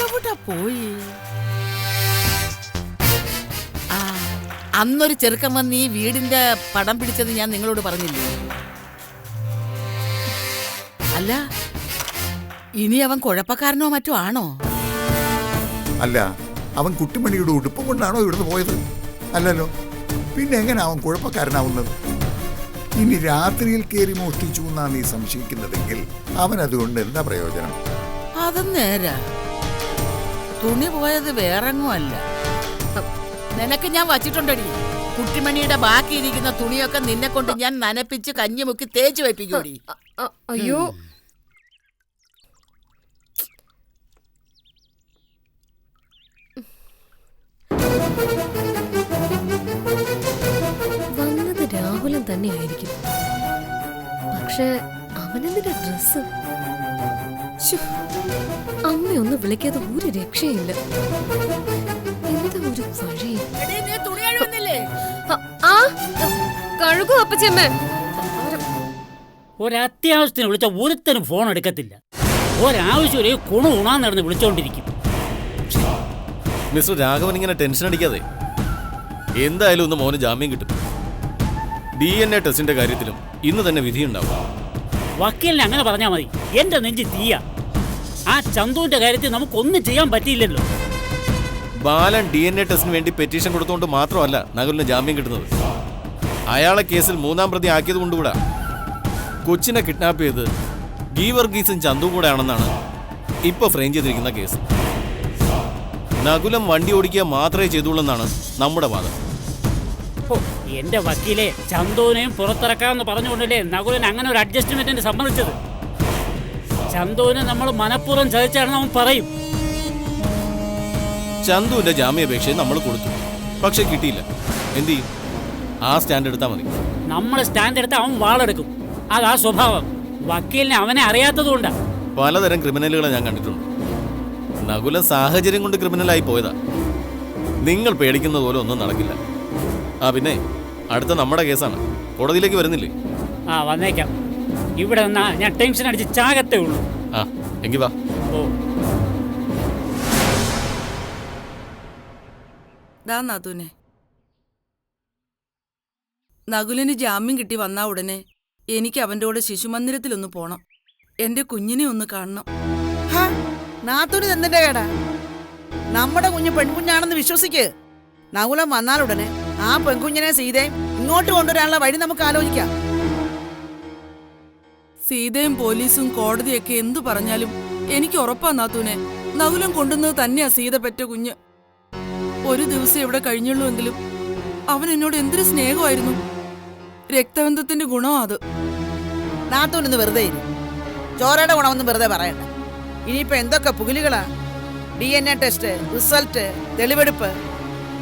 എവിടെ പോയി? അന്നൊരു ചെറുക്കൻ വന്ന് ഈ വീടിന്റെ പടം പിടിച്ചത് ഞാൻ നിങ്ങളോട് പറഞ്ഞില്ലേ? അല്ല, ഇനി അവൻ കുഴപ്പക്കാരനോ മറ്റോ ആണോ? അല്ല, അവൻ കുട്ടിമണിയുടെ ഉടുപ്പ് കൊണ്ടാണോ ഇവിടുന്ന് പോയത്? അല്ലല്ലോ, പിന്നെ എങ്ങനെ അവൻ കുഴപ്പക്കാരനാവുന്നത്? ഇനി രാത്രിയിൽ കയറി മോഷ്ടിച്ചു എന്നാ നീ സംശയിക്കുന്നതെങ്കിൽ അവൻ അതുകൊണ്ട് എന്താ പ്രയോജനം? അതും നേരാ. തുണി പോയത് വേറെങ്ങും അല്ല. നിനക്ക് ഞാൻ വച്ചിട്ടുണ്ടടി. കുട്ടിമണിയുടെ ബാക്കിയിരിക്കുന്ന തുണിയൊക്കെ നിന്നെ കൊണ്ട് ഞാൻ നനപ്പിച്ച് കഞ്ഞി മുക്കി തേച്ച് വെപ്പിക്കൂടി. അയ്യോ, വന്നത് രാഹുലൻ തന്നെയായിരിക്കും. പക്ഷെ അവനെന്തിന്റെ ഡ്രസ്? അമ്മയൊന്ന് വിളിക്കാതെ ഒരു രക്ഷയില്ല. എന്താ ഒരു വഴി? എടീ, നീ തുണി കഴുകുന്നില്ലേ? ആ കഴുകു അപ്പച്ചമ്മേ. ഒരത്യാവശ്യത്തിന് വിളിച്ച ഒരുത്തനും ഫോൺ എടുക്കത്തില്ല. ഒരാവശ്യം ഒരു കുണുണാന്ന് നടന്ന് വിളിച്ചോണ്ടിരിക്കും. മിസ്റ്റർ രാഘവൻ ഇങ്ങനെ ടെൻഷൻ അടിക്കാതെ, എന്തായാലും ഒന്ന് മോന് ജാമ്യം കിട്ടും. DNA ടെസ്റ്റിന്റെ കാര്യത്തിലും ഇന്ന് തന്നെ വിധിയുണ്ടാവും. വക്കീലിനെ അങ്ങനെ പറഞ്ഞാൽ മതി. എന്റെ നെഞ്ചി തീയ. ആ ചന്തുവിന്റെ കാര്യത്തിൽ നമുക്കൊന്നും ചെയ്യാൻ പറ്റിയില്ലല്ലോ. ബാലൻ DNA ടെസ്റ്റിന് വേണ്ടി പെറ്റീഷൻ കൊടുത്തുകൊണ്ട് മാത്രമല്ല നകുലിന് ജാമ്യം കിട്ടുന്നത്. അയാളെ കേസിൽ 3-ാം പ്രതി ആക്കിയത് കൊണ്ടുകൂടാ. കൊച്ചിനെ കിഡ്നാപ്പ് ചെയ്ത് ഗീവർഗീസും ചന്തുവും കൂടെ ആണെന്നാണ് ഇപ്പൊ ഫ്രെയിം ചെയ്തിരിക്കുന്ന കേസ്. നകുലം വണ്ടി ഓടിക്കുക മാത്രമേ ചെയ്തുള്ളൂ എന്നാണ് നമ്മുടെ വാദം. എന്റെ വക്കീലെ, ചന്തുവിനെയും പുറത്തിറക്കാമെന്ന് പറഞ്ഞുകൊണ്ടല്ലേ നകുലൻ അങ്ങനെ ഒരു അഡ്ജസ്റ്റ്മെന്റിന് സമ്മതിച്ചത്. ചന്തുവിനെ നമ്മൾ മനഃപൂർവ്വം ചതിച്ചാണെന്ന് അവൻ പറയും. ചന്തുവിന്റെ ജാമ്യാപേക്ഷയെ നമ്മൾ കൊടുത്തു, പക്ഷെ കിട്ടിയില്ല. എന്ത് ചെയ്യും? ആ സ്റ്റാൻഡ് എടുത്താൽ മതി. നമ്മൾ സ്റ്റാൻഡ് എടുത്ത് അവൻ വാളെടുക്കും. അതാ സ്വഭാവം. വക്കീലിനെ അവനെ അറിയാത്തതുകൊണ്ടാ. പലതരം ക്രിമിനലുകളെ ഞാൻ കണ്ടിട്ടുണ്ട്. നകുലൻ സാഹചര്യം കൊണ്ട് ക്രിമിനലായി പോയതാ. നിങ്ങൾ പേടിക്കുന്നത് പോലെ ഒന്നും നടക്കില്ല. പിന്നെ അടുത്ത നമ്മുടെ കേസാണ്. കോടതിയിലേക്ക് വരുന്നില്ലേ? വന്നേക്കാം. ഇവിടെ നിന്നാ ഞാൻ ടെൻഷൻ അടിച്ച് ചാകത്തേ ഉള്ളൂ. എങ്കിൽ വാ. ഓ, നാത്തൂനെ, നകുലിന് ജാമ്യം കിട്ടി വന്നാ ഉടനെ എനിക്ക് അവന്റെ കൂടെ ശിശുമന്ദിരത്തിലൊന്ന് പോണം. എന്റെ കുഞ്ഞിനെ ഒന്ന് കാണണം. നാത്തൂന് എന്തിന്റെ കേടാ? നമ്മുടെ കുഞ്ഞ് പെൺകുഞ്ഞാണെന്ന് വിശ്വസിക്ക്. നകുലം വന്നാലുടനെ ആ പെൺകുഞ്ഞിനെ സീതയും ഇങ്ങോട്ട് കൊണ്ടുവരാനുള്ള വഴി നമുക്ക് ആലോചിക്കാം. സീതയും പോലീസും കോടതിയൊക്കെ എന്തു പറഞ്ഞാലും എനിക്ക് ഉറപ്പാ നാത്തൂനെ, നകുലം കൊണ്ടുവന്നത് തന്നെയാ സീത പെറ്റ കുഞ്ഞ്. ഒരു ദിവസം ഇവിടെ കഴിഞ്ഞുള്ളൂവെങ്കിലും അവൻ എന്നോട് എന്തൊരു സ്നേഹമായിരുന്നു. രക്തബന്ധത്തിന്റെ ഗുണമാ അത്. നാത്തൂനിന്ന് വെറുതെ ചോരയുടെ ഗുണമെന്ന് വെറുതെ പറയണ്ട. ഇനിയിപ്പോ എന്തൊക്കെ പുകിലുകളാ. DNA ടെസ്റ്റ്, റിസൾട്ട്, തെളിവെടുപ്പ്.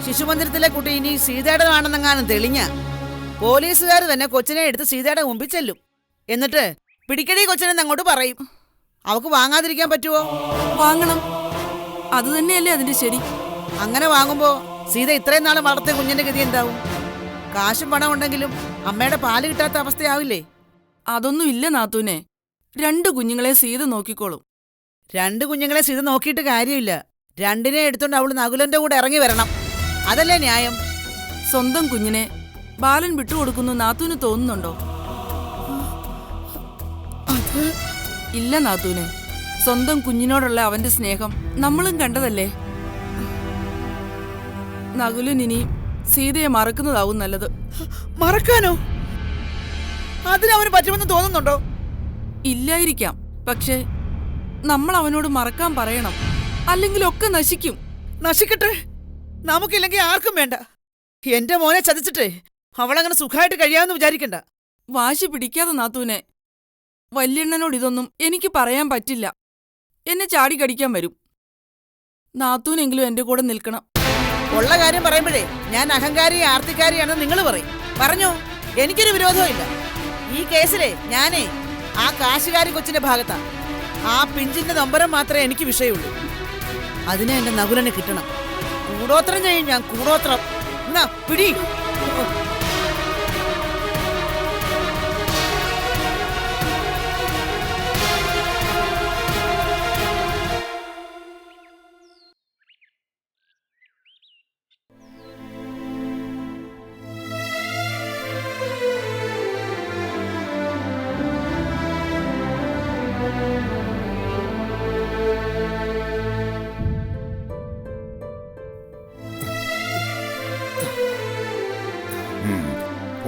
ശിശുമന്ദിരത്തിലെ കുട്ടി ഇനി സീതയുടേതാണെന്നെങ്ങാനും തെളിഞ്ഞ പോലീസുകാർ തന്നെ കൊച്ചിനെ എടുത്ത് സീതയുടെ മുമ്പിൽ ചെല്ലും. എന്നിട്ട് പിടിക്കടി കൊച്ചിനെ അങ്ങോട്ട് പറയും. അവക്ക് വാങ്ങാതിരിക്കാൻ പറ്റുമോ? വാങ്ങണം. അത് തന്നെയല്ലേ അതിന്റെ ശരി. അങ്ങനെ വാങ്ങുമ്പോ സീത ഇത്രയും നാളും വളർത്തിയ കുഞ്ഞിന്റെ ഗതി എന്താവും? കാശും പണം ഉണ്ടെങ്കിലും അമ്മയുടെ പാല് കിട്ടാത്ത അവസ്ഥയാവില്ലേ? അതൊന്നും ഇല്ല നാത്തൂനെ. 2 കുഞ്ഞുങ്ങളെ സീത നോക്കിക്കോളും. 2 കുഞ്ഞുങ്ങളെ സീത നോക്കിയിട്ട് കാര്യമില്ല. 2നെ എടുത്തോണ്ട് അവള് നകുലന്റെ കൂടെ ഇറങ്ങി വരണം. അതല്ലേ ന്യായം? സ്വന്തം കുഞ്ഞിനെ ബാലൻ വിട്ടുകൊടുക്കുന്നു നാത്തൂന് തോന്നുന്നുണ്ടോ? ഇല്ല നാത്തൂനെ, സ്വന്തം കുഞ്ഞിനോടുള്ള അവന്റെ സ്നേഹം നമ്മളും കണ്ടതല്ലേ. നകുലൻ ഇനി സീതയെ മറക്കുന്നതാവും നല്ലത്. മറക്കാനോ? അതിനവന് പറ്റുമെന്ന് തോന്നുന്നുണ്ടോ? ഇല്ലായിരിക്കാം. പക്ഷേ നമ്മൾ അവനോട് മറക്കാൻ പറയണം. അല്ലെങ്കിൽ ഒക്കെ നശിക്കും. നശിക്കട്ടെ, നമുക്കില്ലെങ്കിൽ ആർക്കും വേണ്ട. എന്റെ മോനെ ചതിച്ചിട്ട് അവളങ്ങനെ സുഖമായിട്ട് കഴിയാമെന്ന് വിചാരിക്കണ്ട. വാശി പിടിക്കാതെ നാത്തൂനെ. വല്യണ്ണനോട് ഇതൊന്നും എനിക്ക് പറയാൻ പറ്റില്ല. എന്നെ ചാടിക്കടിക്കാൻ വരും. നാത്തൂനെങ്കിലും എന്റെ കൂടെ നിൽക്കണം. ഉള്ള കാര്യം പറയുമ്പോഴേ ഞാൻ അഹങ്കാരി ആർത്തിക്കാരിയാണെന്ന് നിങ്ങൾ പറയും. പറഞ്ഞോ, എനിക്കൊരു വിരോധവും ഇല്ല. ഈ കേസിലെ ഞാനേ ആ കാശുകാരി കൊച്ചിന്റെ ഭാഗത്താ. ആ പിഞ്ചിന്റെ നമ്പരം മാത്രമേ എനിക്ക് വിഷയമുള്ളൂ. അതിനെ എന്റെ നകുലനെ കിട്ടണം. കൂടോത്രം ചെയ്യും ഞാൻ, കൂടോത്രം. എന്നാ പിടി.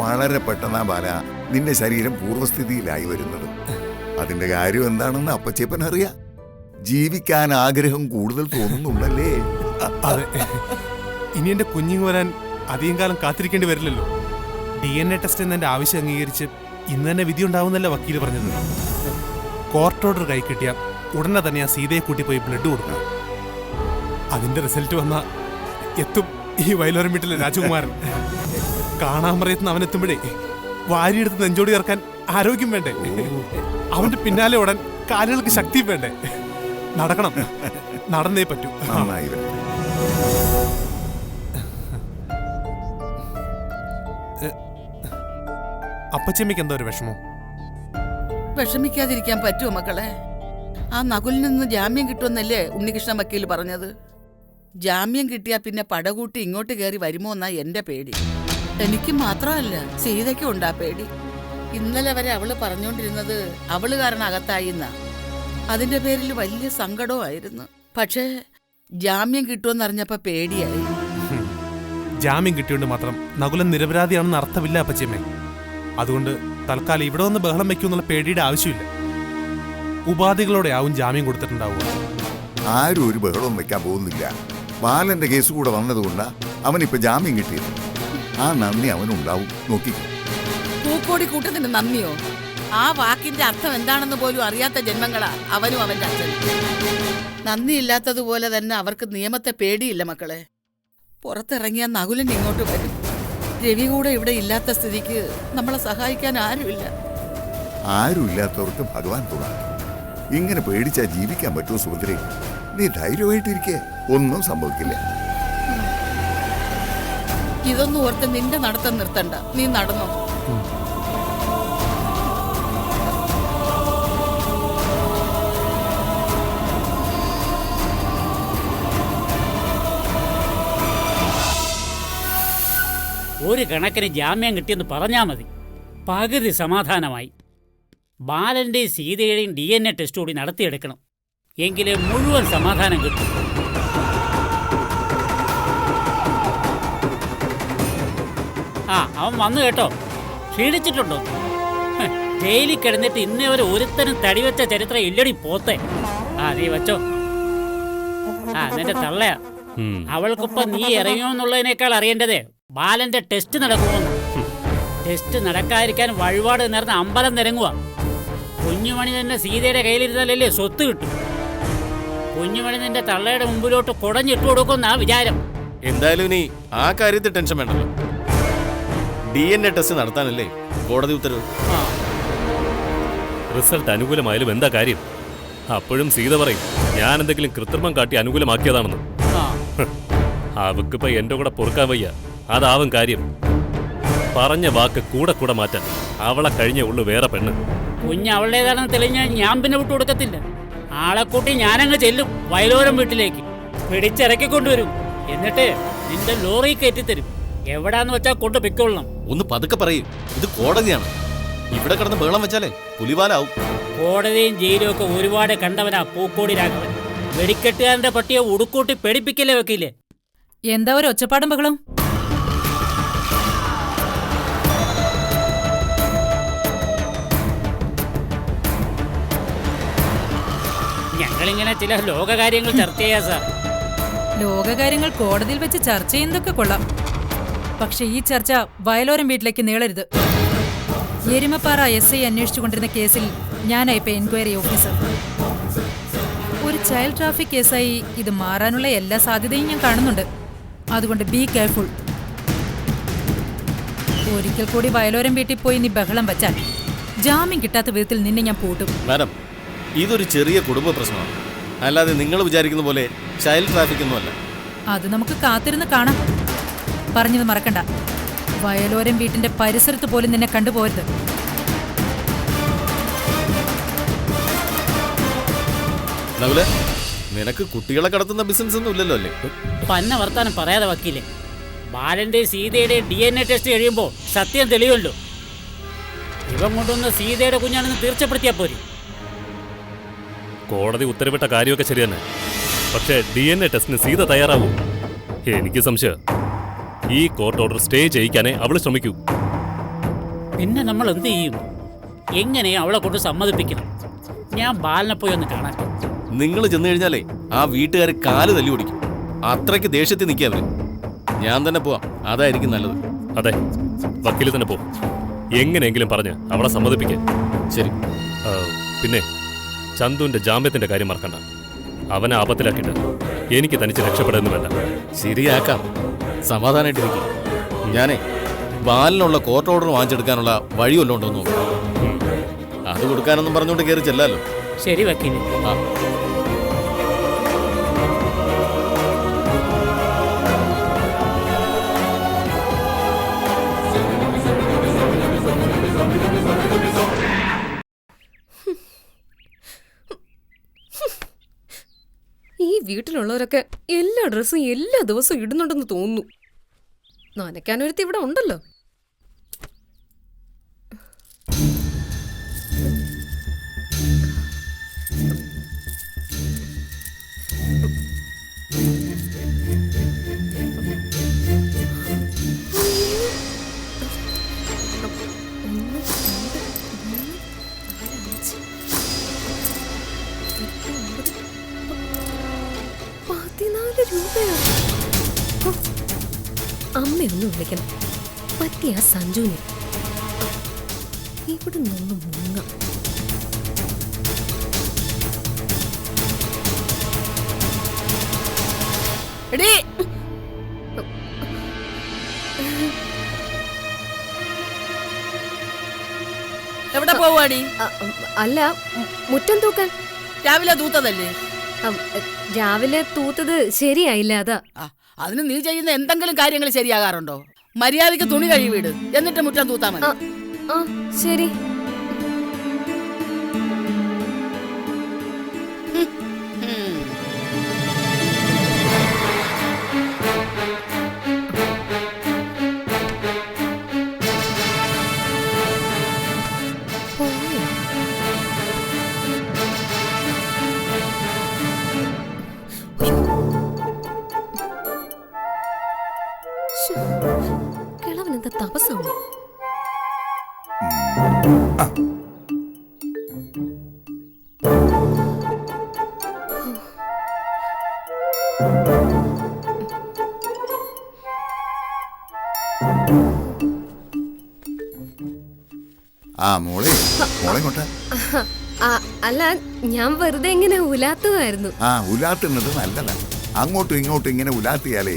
വളരെ പെട്ടെന്നാ ബാല നിന്റെ ശരീരം പൂർവ്വസ്ഥിതിയിലായി വരുന്നത്. അതിന്റെ കാര്യം എന്താണെന്ന് അപ്പച്ചേപ്പൻ അറിയാം. ജീവിക്കാൻ ആഗ്രഹം കൂടുതൽ തോന്നുന്നുണ്ടല്ലേ? അതെ. ഇനി എന്റെ കുഞ്ഞിങ് വരാൻ അധികം കാലം കാത്തിരിക്കേണ്ടി വരില്ലല്ലോ. DNA ടെസ്റ്റ് എന്നെ ആവശ്യം അംഗീകരിച്ച് ഇന്ന് തന്നെ വിധി ഉണ്ടാവുന്നല്ല വക്കീല് പറഞ്ഞത്. കോർട്ട് ഓർഡർ കൈ കിട്ടിയാൽ ഉടനെ തന്നെ ആ സീതയെ കൂട്ടി പോയി ബ്ലഡ് കൊടുക്കണം. അതിന്റെ റിസൾട്ട് വന്ന എത്തും ഈ വയലോരം വീട്ടിലെ രാജകുമാരൻ. കാണാൻ പറയുന്ന അവനെത്തുമ്പോഴേ വാരിയെടുത്ത് നെഞ്ചോടി ഇറക്കാൻ ആരോഗ്യം വേണ്ടേ? അവന്റെ പിന്നാലെ ഓടാൻ കാലുകൾക്ക് ശക്തിയും വേണ്ടേ? നടക്കണം, നടന്നേ പറ്റൂ. നന്നായി വരട്ടെ. അപ്പച്ചമ്മയ്ക്ക് എന്താ ഒരു വിഷമം? വിഷമിക്കാതിരിക്കാൻ പറ്റുമോ മക്കളെ? ആ നകുലിൽ നിന്ന് ജാമ്യം കിട്ടുമെന്നല്ലേ ഉണ്ണികൃഷ്ണൻ വക്കീൽ പറഞ്ഞത്? ജാമ്യം കിട്ടിയാ പിന്നെ പടകൂട്ടി ഇങ്ങോട്ട് കയറി വരുമോ എന്നാ എന്റെ പേടി. എനിക്ക് മാത്രമല്ല, സീതയ്ക്കും ഉണ്ടാ പേടി. ഇന്നലെ വരെ അവള് പറഞ്ഞോണ്ടിരുന്നത് അവള് കാരണം അകത്തായിന്ന. അതിന്റെ പേരിൽ വലിയ സങ്കടമായിരുന്നു. പക്ഷേ ജാമ്യം കിട്ടുമെന്നറിഞ്ഞപ്പോ പേടിയായി. ജാമ്യം കിട്ടിയോണ്ട് മാത്രം നകുലൻ നിരപരാധിയാണെന്ന് അർത്ഥമില്ല അപ്പച്ചമ്മേ. അതുകൊണ്ട് തൽക്കാലം ഇവിടെ വന്ന് ബഹളം വെക്കുമെന്നുള്ള പേടിയുടെ ആവശ്യമില്ല. ഉപാധികളോടെ ആവും ജാമ്യം കൊടുത്തിട്ടുണ്ടാവുക. ആരും ഒരു ബഹളവും വെക്കാൻ പോകുന്നില്ല. ബാലന്റെ കേസ് കൂടെ വന്നതുകൊണ്ടാ അവനിപ്പോ ജാമ്യം കിട്ടിയത്. ആ നന്ദി അവനുണ്ടാവും. നോക്കിക്കോ. പൂക്കോടി കൂട്ടത്തിന് നന്ദിയോ? ആ വാക്കിന്റെ അർത്ഥം എന്താണെന്ന് പോലും അറിയാത്ത ജന്മങ്ങളാ അവനും അവന്റെ അച്ഛനും. നന്ദിയില്ലാത്തതുപോലെ തന്നെ അവർക്ക് നിയമത്തെ പേടിയില്ല മക്കളെ. പുറത്തിറങ്ങിയ നകുലൻ ഇങ്ങോട്ട് വരും. രവി കൂടെ ഇവിടെ ഇല്ലാത്ത സ്ഥിതിക്ക് നമ്മളെ സഹായിക്കാൻ ആരുമില്ല. ആരുമില്ലാത്തവർക്ക് ഭഗവാൻ തുണ. ഇങ്ങനെ പേടിച്ചാ ജീവിക്കാൻ പറ്റുമോ സുഭദ്രേ? നീ ധൈര്യമായിട്ടിരിക്കേ, ഒന്നും സംഭവിക്കില്ല. ഇതൊന്നും ഓർത്ത് നിന്റെ നടത്തം നിർത്തണ്ട, നീ നടന്നോ. ഒരു കണക്കിന് ജാമ്യം കിട്ടിയെന്ന് പറഞ്ഞാൽ മതി, പകുതി സമാധാനമായി. ബാലന്റെയും സീതയുടെയും DNA ടെസ്റ്റ് കൂടി നടത്തിയെടുക്കണം, എങ്കിലേ മുഴുവൻ സമാധാനം കിട്ടും. ആ, അവൻ വന്നു കേട്ടോ. ക്ഷീണിച്ചിട്ടുണ്ടോ? ജയിലിൽ കിടന്നിട്ട് ഇന്നേ വരെ ഒരുത്തനും തടിവെച്ച ചരിത്രം ഇല്ലടി പോത്തെ. ആ, നീ വെച്ചോ. ആ, നിന്റെ തള്ളയാ. അവൾക്കിപ്പോ നീ ഇറങ്ങിയോന്നുള്ളതിനേക്കാൾ അറിയേണ്ടതേ ബാലന്റെ ടെസ്റ്റ് നടക്കുമെന്ന്. ടെസ്റ്റ് നടക്കാതിരിക്കാൻ വഴിപാട് നേർന്ന അമ്പലം നിരങ്ങുക. കുഞ്ഞുമണി തന്നെ സീതയുടെ കയ്യിലിരുന്നാലല്ലേ സ്വത്ത് കിട്ടും. കുഞ്ഞുമണി നിന്റെ തള്ളയുടെ മുമ്പിലോട്ട് കുടഞ്ഞിട്ട് കൊടുക്കുന്ന വിചാരം. എന്തായാലും ഇനി ആ കാര്യത്തിൽ ടെൻഷൻ വേണ്ടല്ലോ. DNA ടെസ്റ്റ് നടത്താനല്ലേ കോടതി ഉത്തരവ്. റിസൾട്ട് അനുകൂലമായാലും എന്താ കാര്യം? അപ്പോഴും സീത പറയും ഞാൻ എന്തെങ്കിലും കൃത്രിമം കാട്ടി അനുകൂലമാക്കിയതാണെന്ന്. അവക്കിപ്പോ എന്റെ കൂടെ പൊറുക്കാൻ വയ്യ, അതാവും കാര്യം. പറഞ്ഞ വാക്ക് കൂടെ കൂടെ മാറ്റാൻ അവളെ കഴിഞ്ഞേ ഉള്ളു വേറെ പെണ്ണ്. കുഞ്ഞ് അവളുടേതാണെന്ന് തെളിഞ്ഞാൽ ഞാൻ പിന്നെ വിട്ടു കൊടുക്കത്തില്ല. ആളെ കൂട്ടി ഞാനങ്ങ് ചെല്ലും വയലോരം വീട്ടിലേക്ക്, പിടിച്ചിറക്കി കൊണ്ടുവരും. എന്നിട്ട് നിന്റെ ലോറി കയറ്റിത്തരും. എവിടാന്ന് വെച്ചാൽ കൊണ്ട് പൊയ്ക്കൊള്ളണം. ഒന്ന് പതുക്കെ പറയും, ഇത് കോടതിയാണ്. ഇവിടെ കിടന്ന് ബഹളം വെച്ചാലേ പുലിവാലാവും. കോടതിയും ജയിലും ഒക്കെ ഒരുപാട് കണ്ടവനാ പൂക്കോടി രാഘവൻ. വെടിക്കെട്ടുകാരന്റെ പട്ടിയെ ഉടുക്കൂട്ടി പേടിപ്പിക്കല്ലേ വെക്കില്ലേ? എന്താ ഒരു ഒച്ചപ്പാടും ബഹളം? ഞങ്ങളിങ്ങനെ ചില ലോകകാര്യങ്ങൾ ചർച്ച ചെയ്യാ സാർ. ലോകകാര്യങ്ങൾ കോടതിയിൽ വെച്ച് ചർച്ച ചെയ്യുന്നതൊക്കെ കൊള്ളാം. പക്ഷെ ഈ ചർച്ച വയലോരം വീട്ടിലേക്ക് നീളരുത്. എരുമപ്പാറ SI അന്വേഷിച്ചുകൊണ്ടിരുന്ന കേസിൽ ഞാനായിപ്പോ എൻക്വയറി ഓഫീസർ. ഒരു ചൈൽഡ് ട്രാഫിക് കേസായി ഇത് മാറാനുള്ള എല്ലാ സാധ്യതയും ഞാൻ കാണുന്നുണ്ട്. അതുകൊണ്ട് ബി കെയർഫുൾ. ഒരിക്കൽ കൂടി വയലോരം വീട്ടിൽ പോയി നീ ബഹളം വച്ചാൽ ജാമ്യം കിട്ടാത്ത വിധത്തിൽ നിന്നെ ഞാൻ പൂട്ടും. മാഡം, ഇതൊരു ചെറിയ കുടുംബ പ്രശ്നമാണ്, അല്ലാതെ നിങ്ങൾ വിചാരിക്കുന്ന പോലെ ചൈൽഡ് ട്രാഫിക് ഒന്നുമല്ല. അത് നമുക്ക് കാത്തിരുന്ന് കാണാം. പറഞ്ഞത് മറക്കണ്ട, വയലോരം വീട്ടിന്റെ പരിസരത്ത് പോലും നിന്നെ കണ്ടുപോരുത്. നകുല, നിനക്ക് കുട്ടികളെ കടത്തുന്ന ബിസിനസ് ഒന്നും ഇല്ലല്ലോ അല്ലേ? പന്ന വർത്താനം പറയാതെ വക്കീലെ. ബാലന്റെ സീതയുടെ DNA ടെസ്റ്റ് കഴിയുമ്പോ സത്യം തെളിയുമല്ലോ. ഇവൻ കൊണ്ടുവന്ന സീതയുടെ കുഞ്ഞാണെന്ന് തീർച്ചപ്പെടുത്തിയാ പോരെ. കോടതി ഉത്തരവിട്ട കാര്യമൊക്കെ ശരി തന്നെ, പക്ഷേ DNA ടെസ്റ്റിന് സീത തയ്യാറാവൂ? എനിക്ക് സംശയം. ഈ കോർട്ട് ഓർഡർ സ്റ്റേ ചെയ്യിക്കാനേ അവള് ശ്രമിക്കൂ. പിന്നെ നമ്മൾ എന്ത് ചെയ്യും? എങ്ങനെ അവളെ കൊണ്ട് സമ്മതിപ്പിക്കണം? ഞാൻ ബാലനെ പോയി ഒന്ന് കാണാൻ. നിങ്ങൾ ചെന്ന് കഴിഞ്ഞാലേ ആ വീട്ടുകാർ കാല് തല്ലി ഓടിക്കും. അത്രയ്ക്ക് ദേഷ്യത്തിൽ നിൽക്കാവര്. ഞാൻ തന്നെ പോവാം, അതായിരിക്കും നല്ലത്. അതെ, വക്കീല് തന്നെ പോ. എങ്ങനെയെങ്കിലും പറഞ്ഞ് അവളെ സമ്മതിപ്പിക്കാൻ. ശരി. പിന്നെ ചന്തുവിന്റെ ജാമ്യത്തിന്റെ കാര്യം മറക്കണ്ട. അവനെ ആപത്തിലാക്കിയിട്ട് എനിക്ക് തനിച്ച് രക്ഷപ്പെടുന്നു വേണ്ട. ശരിയാക്കാം, സമാധാനമായിട്ടിരിക്കും. ഞാനേ ബാലിനുള്ള കോർട്ട് ഓർഡർ വാങ്ങിച്ചെടുക്കാനുള്ള വഴി വല്ലതും ഉണ്ടോ എന്ന് നോക്കാം. അത് കൊടുക്കാനൊന്നും പറഞ്ഞുകൊണ്ട് കയറി ചെല്ലാലോ. ശരി വക്കീല്. ആ ഈ വീട്ടിലുള്ളവരൊക്കെ എല്ലാ ഡ്രസ്സും എല്ലാ ദിവസവും ഇടുന്നുണ്ടെന്ന് തോന്നുന്നു. നനയ്ക്കാനൊരുത്തി ഇവിടെ ഉണ്ടല്ലോ. അമ്മയൊന്ന് വിളിക്കണം. പറ്റിയ സഞ്ജുവിനെ ഇവിടെ നിന്ന് മുങ്ങ. എവിടെ പോവാടി? അല്ല, മുറ്റം തൂക്കാൻ. രാവിലെ തൂത്തതല്ലേ? രാവിലെ തൂത്തത് ശരിയായില്ല, അതാ. അതിന് നീ ചെയ്യുന്ന എന്തെങ്കിലും കാര്യങ്ങൾ ശരിയാകാറുണ്ടോ? മര്യാദയ്ക്ക് തുണി കഴുകിവിട്, എന്നിട്ട് മുറ്റം തൂത്താ മതി. ശരി. കിളവനെന്താ തപസ്സാണോ? മോളെ കൊണ്ട. അല്ല, ഞാൻ വെറുതെ ഇങ്ങനെ ഉലാത്തുമായിരുന്നു. ഉലാത്തുന്നത് നല്ലതാ. അങ്ങോട്ടും ഇങ്ങോട്ടും ഇങ്ങനെ ഉലാത്തിയാലേ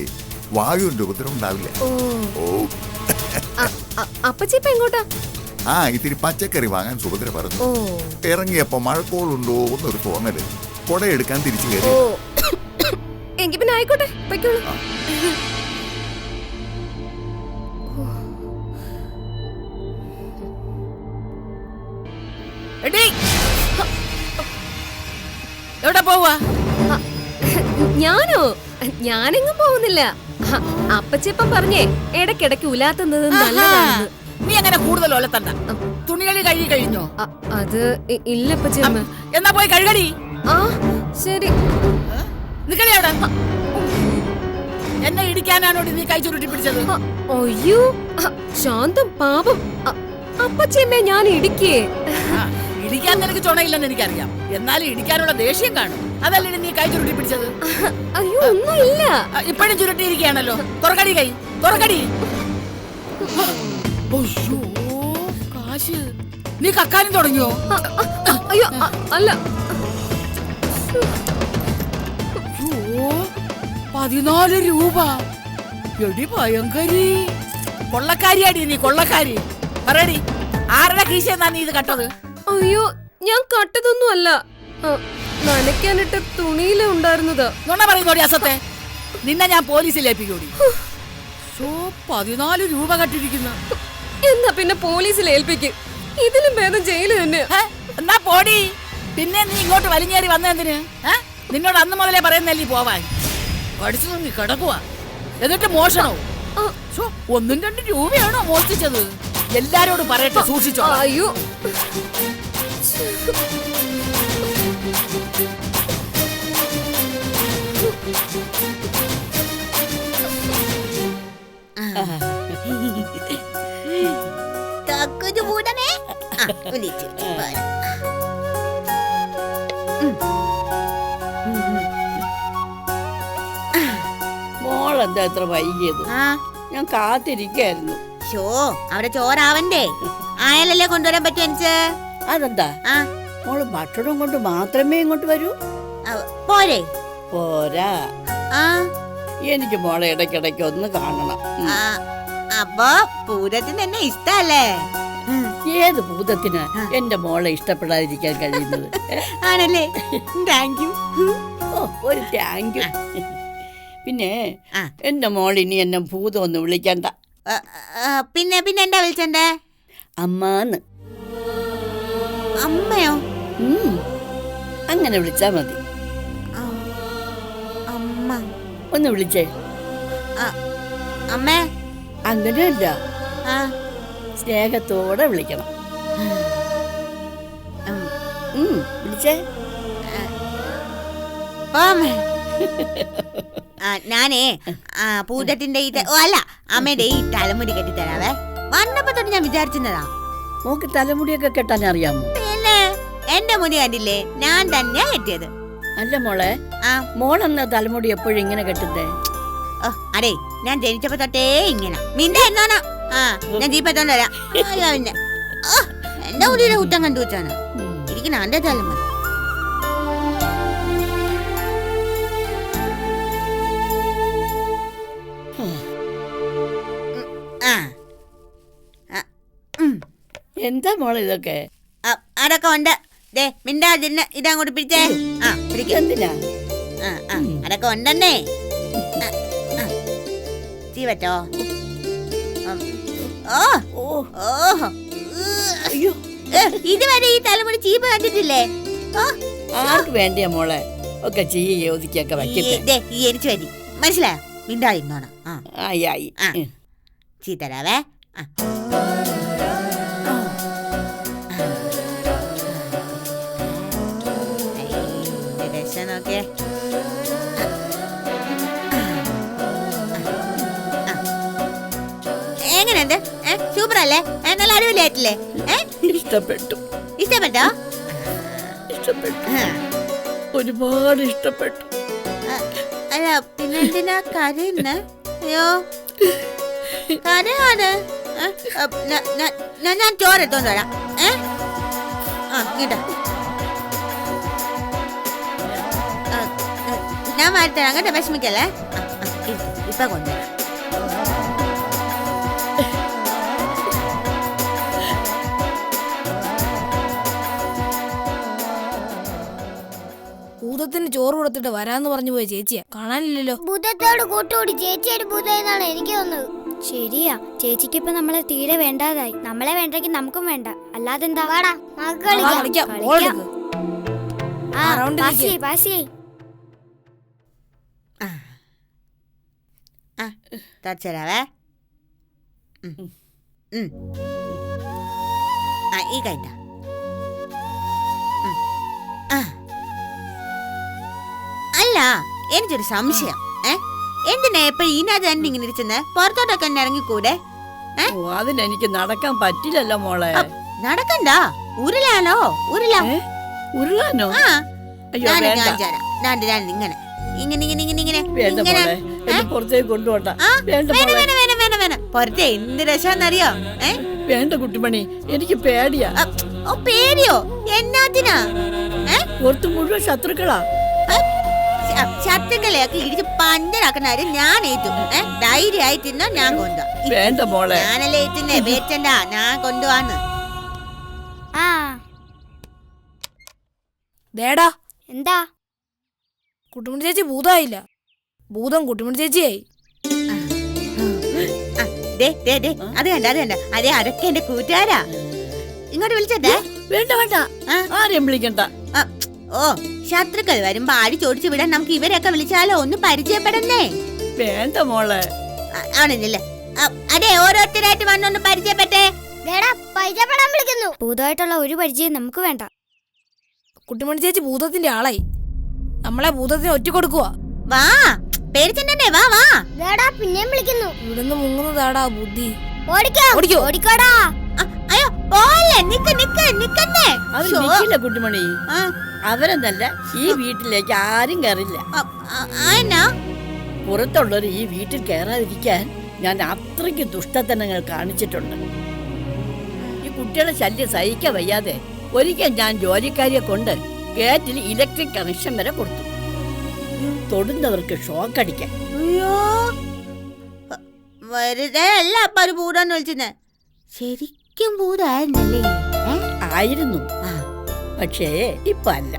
വായുവിന്റെ ഉപദ്രവം ഉണ്ടാവില്ല. അപ്പച്ചിപ്പ എങ്ങോട്ടാ? ഇത്തിരി പച്ചക്കറി വാങ്ങാൻ സുഭദ്ര പറഞ്ഞു. ഇറങ്ങിയപ്പോ മഴക്കോളുണ്ടോ എന്നൊരു തോന്നല്. കൊടയെടുക്കാൻ തിരിച്ചു കയറി. എങ്കിൽ പിന്നെ ആയിക്കോട്ടെ, പൊയ്ക്കോളൂ. എവിടെ പോവാ? ഞാനോ? ഞാനെങ്ങും പോകുന്നില്ല. അപ്പച്ചിപ്പം പറഞ്ഞേ ഇടയ്ക്കിടയ്ക്ക് ഉലാത്തുന്നത് നല്ലതാണെന്ന്. നീ അങ്ങനെ കൂടുതൽ ഒലത്തണ്ട. തുണികളി കഴുകി കഴിഞ്ഞോ? അത് ഇല്ല അപ്പച്ചിയമ്മ. എന്നാ പോയി കഴുകടി. ശരി. നിക്കടി അവിടെ. എന്നെ ഇടിക്കാനാണോ നീ കൈ ചുരുട്ടി പിടിച്ചത്? അയ്യോ, ശാന്തം, പാപം. അപ്പച്ചിയമ്മേ, ഞാൻ ഇടിക്കേ. ഇടിക്കാൻ നിനക്ക് ചുണയില്ലെന്ന് എനിക്കറിയാം. എന്നാലും ഇടിക്കാനുള്ള ദേഷ്യം കാണും. അതല്ലേ നീ കൈ ചുരുട്ടി പിടിച്ചത്? അയ്യോ, ഒന്നുമില്ല. ഇപ്പോഴും ചുരുട്ടിയിരിക്കുകയാണല്ലോ. തുറക്കടി കൈ, തുറക്കടി. കാശ് നീ കക്കാനും തുടങ്ങിയോ? അയ്യോ, അല്ല. 14 രൂപ. എടി ഭയങ്കരി. കൊള്ളക്കാരിയാടി നീ, കൊള്ളക്കാരി. പറയടി, ആരുടെ കീശന്നാ നീ ഇത് കട്ടത്? അയ്യോ, ഞാൻ കട്ടതൊന്നും അല്ല. നനയ്ക്കാനിട്ട് തുണിയിലെ ഉണ്ടായിരുന്നത്. നുണ പറയുന്നോടി അസത്തെ. നിന്നെ ഞാൻ പോലീസിൽ ഏൽപ്പിക്കൂടി. 14 രൂപ കട്ടിരിക്കുന്ന. എന്നാ പിന്നെ പോലീസിൽ ഏൽപ്പിക്കും. ഇതിലും ഭേദം ജയില് തന്നെ. എന്നാ പോടി. പിന്നെ നീ ഇങ്ങോട്ട് വലിഞ്ഞേറി വന്നെന്തിന്? നിന്നോട് അന്ന് മുതലേ പറയുന്നല്ലേ പോവാൻ. പഠിച്ചു നീ കിടക്കുവാ. എന്നിട്ട് മോഷണോ? 1-2 രൂപയാണോ മോഷ്ടിച്ചത്? എല്ലാരോടും പറയട്ടെ, സൂക്ഷിച്ചോ. അയ്യോ, മോളെന്താ എത്ര വൈകിയത്? ഞാൻ കാത്തിരിക്കായിരുന്നു. അവിടെ ചോറാവണ്ടേ? ആയാലല്ലേ കൊണ്ടുവരാൻ പറ്റും. അതെന്താ മോള് ഭക്ഷണം കൊണ്ട് മാത്രമേ ഇങ്ങോട്ട് വരൂ? പോരെ? പോരാ, എനിക്ക് മോളെ ഇടയ്ക്കിടയ്ക്ക് ഒന്ന് കാണണം. അപ്പൊ പൂരത്തിന് എന്നെ ഇഷ്ടല്ലേ? ഏത് ഭൂതത്തിന് എന്റെ മോളെ ഇഷ്ടപ്പെടാതിരിക്കാൻ കഴിയുന്നത്? ആണല്ലേ? Thank you. ഓ, ഒരു താങ്ക് യു. പിന്നെ എന്റെ മോൾ ഇനി എന്നെ ഭൂതം ഒന്ന് വിളിക്കണ്ട. പിന്നെ പിന്നെ എന്താ വിളിച്ചേ? അമ്മാന്ന്. അമ്മയോ? അങ്ങനെ വിളിച്ചാ മതി. അമ്മ ഒന്ന് വിളിച്ചേ. അമ്മേ. അങ്ങനെയല്ല, സ്നേഹത്തോടെ വിളിക്കണം. വിളിച്ചേ. ഞാനേ പൂജത്തിന്റെ അല്ല അമ്മയുടെ ഈ തലമുടി കെട്ടിത്തരാവേ. വന്നപ്പോ തൊട്ട് ഞാൻ വിചാരിച്ചതാ. നോക്ക് തലമുടിയൊക്കെ കെട്ടാൻ അറിയാമോ? പിന്നെ എന്റെ മുടി കണ്ടില്ലേ, ഞാൻ തന്നെയാ കെട്ടിയത്. അല്ല മോളെ, മോളെന്നാ തലമുടി എപ്പോഴും ഇങ്ങനെ കെട്ടുന്നേ? അടേ, ഞാൻ ജനിച്ചപ്പോ തൊട്ടേ ഇങ്ങനെ മിണ്ട എന്നോണോ. ഞാൻ ജീപ്പത്തോണ്ട് വരാം. പിന്നെ എന്റെ മുടിയുടെ കുറ്റം കണ്ടുവച്ചാണ് ഇരിക്കുന്ന എന്റെ തലമുടി. എന്താ മോളെ ഇതൊക്കെ? അതൊക്കെ ഉണ്ട്. ദേ മിണ്ടാതിരുന്ന് ഇതങ്ങോട്ട് പിടിച്ചേ. എന്തിനാ? അതൊക്കെ ഉണ്ടെന്നേ. ചീ പറ്റോ? ഇതുവരെ ഈ തലമുടി ചീപ്പ് കണ്ടിട്ടില്ലേ? ആർക്ക് വേണ്ടിയാ മോളെ ഒക്കെ ഒതുക്കിയൊക്കെ വയ്ക്കട്ടെ. എനിക്ക് വേണ്ടി മനസ്സിലായോ? മിണ്ടാതിരുന്നോണം. ചീ തരാവേ. നോക്കേ, എങ്ങനെയുണ്ട്? സൂപ്പർ അല്ലേ? നല്ല അടിപൊളിയായിട്ടില്ലേ? ഇഷ്ടപ്പെട്ടു. ഇഷ്ടപ്പെട്ടോ? ഇഷ്ടപ്പെട്ടു, ഒരുപാട് ഇഷ്ടപ്പെട്ടു. അല്ല പിന്നെ എന്തിനാ കരയുന്നെ? അയ്യോ കരയാണ്. ഞാൻ ചോറെടുത്തോണ്ട് വരാം. കേട്ടോ, ഞാൻ മാറ്റം അങ്ങോട്ട് വിഷമിക്കല്ലേ. ഇപ്പൊ കൊണ്ടുവരാം. ഭൂതത്തിന് ചോറ് കൊടുത്തിട്ട് വരാന്ന് പറഞ്ഞു പോയ ചേച്ചിയാ, കാണാനില്ലല്ലോ. ഭൂതത്തോട് കൂട്ടുകൂടി ചേച്ചിയുടെ ഭൂതമെന്നാണ് എനിക്ക് തോന്നുന്നത്. ശരിയാ, ചേച്ചിക്ക് ഇപ്പൊ നമ്മളെ തീരെ വേണ്ടാതായി. നമ്മളെ വേണ്ടെങ്കിൽ നമുക്കും വേണ്ട. അല്ലാതെന്താ? തരാവേ. ഈ കഴിഞ്ഞ അല്ല, എനിക്കൊരു സംശയം. എന്തിനാ എപ്പോഴും ഇതിനകത്ത് തന്നെ ഇങ്ങനെ ഇരിച്ചെന്ന്? പുറത്തോട്ടൊക്കെ തന്നെ ഇറങ്ങിക്കൂടെ? അതിനെനിക്ക് നടക്കാൻ പറ്റില്ലല്ലോ മോളെ. നടക്കണ്ട, ഉരുളാലോ. ഉരുളാനോ? ഇങ്ങനെ പുറത്തേക്ക് കൊണ്ടുപോണ്ട. പുറത്തെ എന്ത് രസാന്നറിയോ? വേണ്ട കുട്ടിമണി, എനിക്ക് പേടിയാ. പേടിയോ? എന്നാത്തിനാ? പുറത്ത് മുഴുവൻ ശത്രുക്കളാ. ശത്രുക്കളെയൊക്കെ ഇടിച്ച് പഞ്ചറാക്കുന്ന ഞാൻ ഏറ്റു. ധൈര്യമായിട്ടിരുന്നോ ഞാൻ കൊണ്ടുവാ. വേണ്ട മോളെ, ഞാനല്ലേ ഏറ്റുന്നേ. വേറ്റണ്ട, ഞാൻ കൊണ്ടുപോവാന്ന്. ദേടാ. എന്താ? കുട്ടുമണി ചേച്ചി ഭൂതമായില്ല, ഭൂതം കുട്ടുമണി ചേച്ചിയായി. അത് കണ്ട അതെ, അതൊക്കെ എന്റെ കൂട്ടുകാരാ. ഇങ്ങോട്ട് വിളിച്ചേ. വേണ്ട വേണ്ട, ആരെയും വിളിക്കണ്ട. ഓ, ശത്രുക്കൾ വരുമ്പോ ആടി ചോദിച്ചു വിടാൻ നമുക്ക് ഇവരെയൊക്കെ വിളിച്ചാലോ? ഒന്ന് പരിചയപ്പെടന്നേ. വേണ്ട മോളെ. ആണെന്നില്ലേ? അതെ, ഓരോരുത്തരായിട്ട് വന്നൊന്ന് പരിചയപ്പെട്ടേ. പരിചയപ്പെടാൻ വിളിക്കുന്നു. ഭൂതമായിട്ടുള്ള ഒരു പരിചയം നമുക്ക് വേണ്ട. കുട്ടിമണി ചേച്ചി ഭൂതത്തിന്റെ ആളായി. നമ്മളെ ഭൂതത്തിന് ഒറ്റ കൊടുക്കുക. വാ, പേടിച്ചെന്നെ. വാ വാ. പിന്നെയും വിളിക്കുന്നു. ഇവിടുന്ന് മുങ്ങുന്നതാടാ ബുദ്ധി. ഓടിക്കോടാ. അയ്യോ പോലെ, നിക്കന്നേ. അത് നിക്കില്ല കുട്ടിമണി. അവരെന്നല്ല, ഈ വീട്ടിലേക്ക് ആരും കയറില്ല. പുറത്തുള്ളവർ ഈ വീട്ടിൽ കയറാതിരിക്കാൻ ഞാൻ അത്രയ്ക്ക് ദുഷ്ടത്തനങ്ങൾ കാണിച്ചിട്ടുണ്ട്. ഈ കുട്ടികളെ ശല്യം സഹിക്കാൻ വയ്യാതെ ഒരിക്കൽ ഞാൻ ജോലിക്കാരിയെ കൊണ്ട് ഗേറ്റിൽ ഇലക്ട്രിക് കണക്ഷൻ വരെ കൊടുത്തു. തൊടുന്നവർക്ക് ഷോക്ക് അടിക്കാൻ. വെറുതെ അല്ല അപ്പ ഒരു ഭൂതമെന്ന് വിളിച്ചത്. ശരിക്കും ഭൂതമായിരുന്നല്ലേ? ആയിരുന്നു. പക്ഷേ ഇപ്പൊ അല്ല.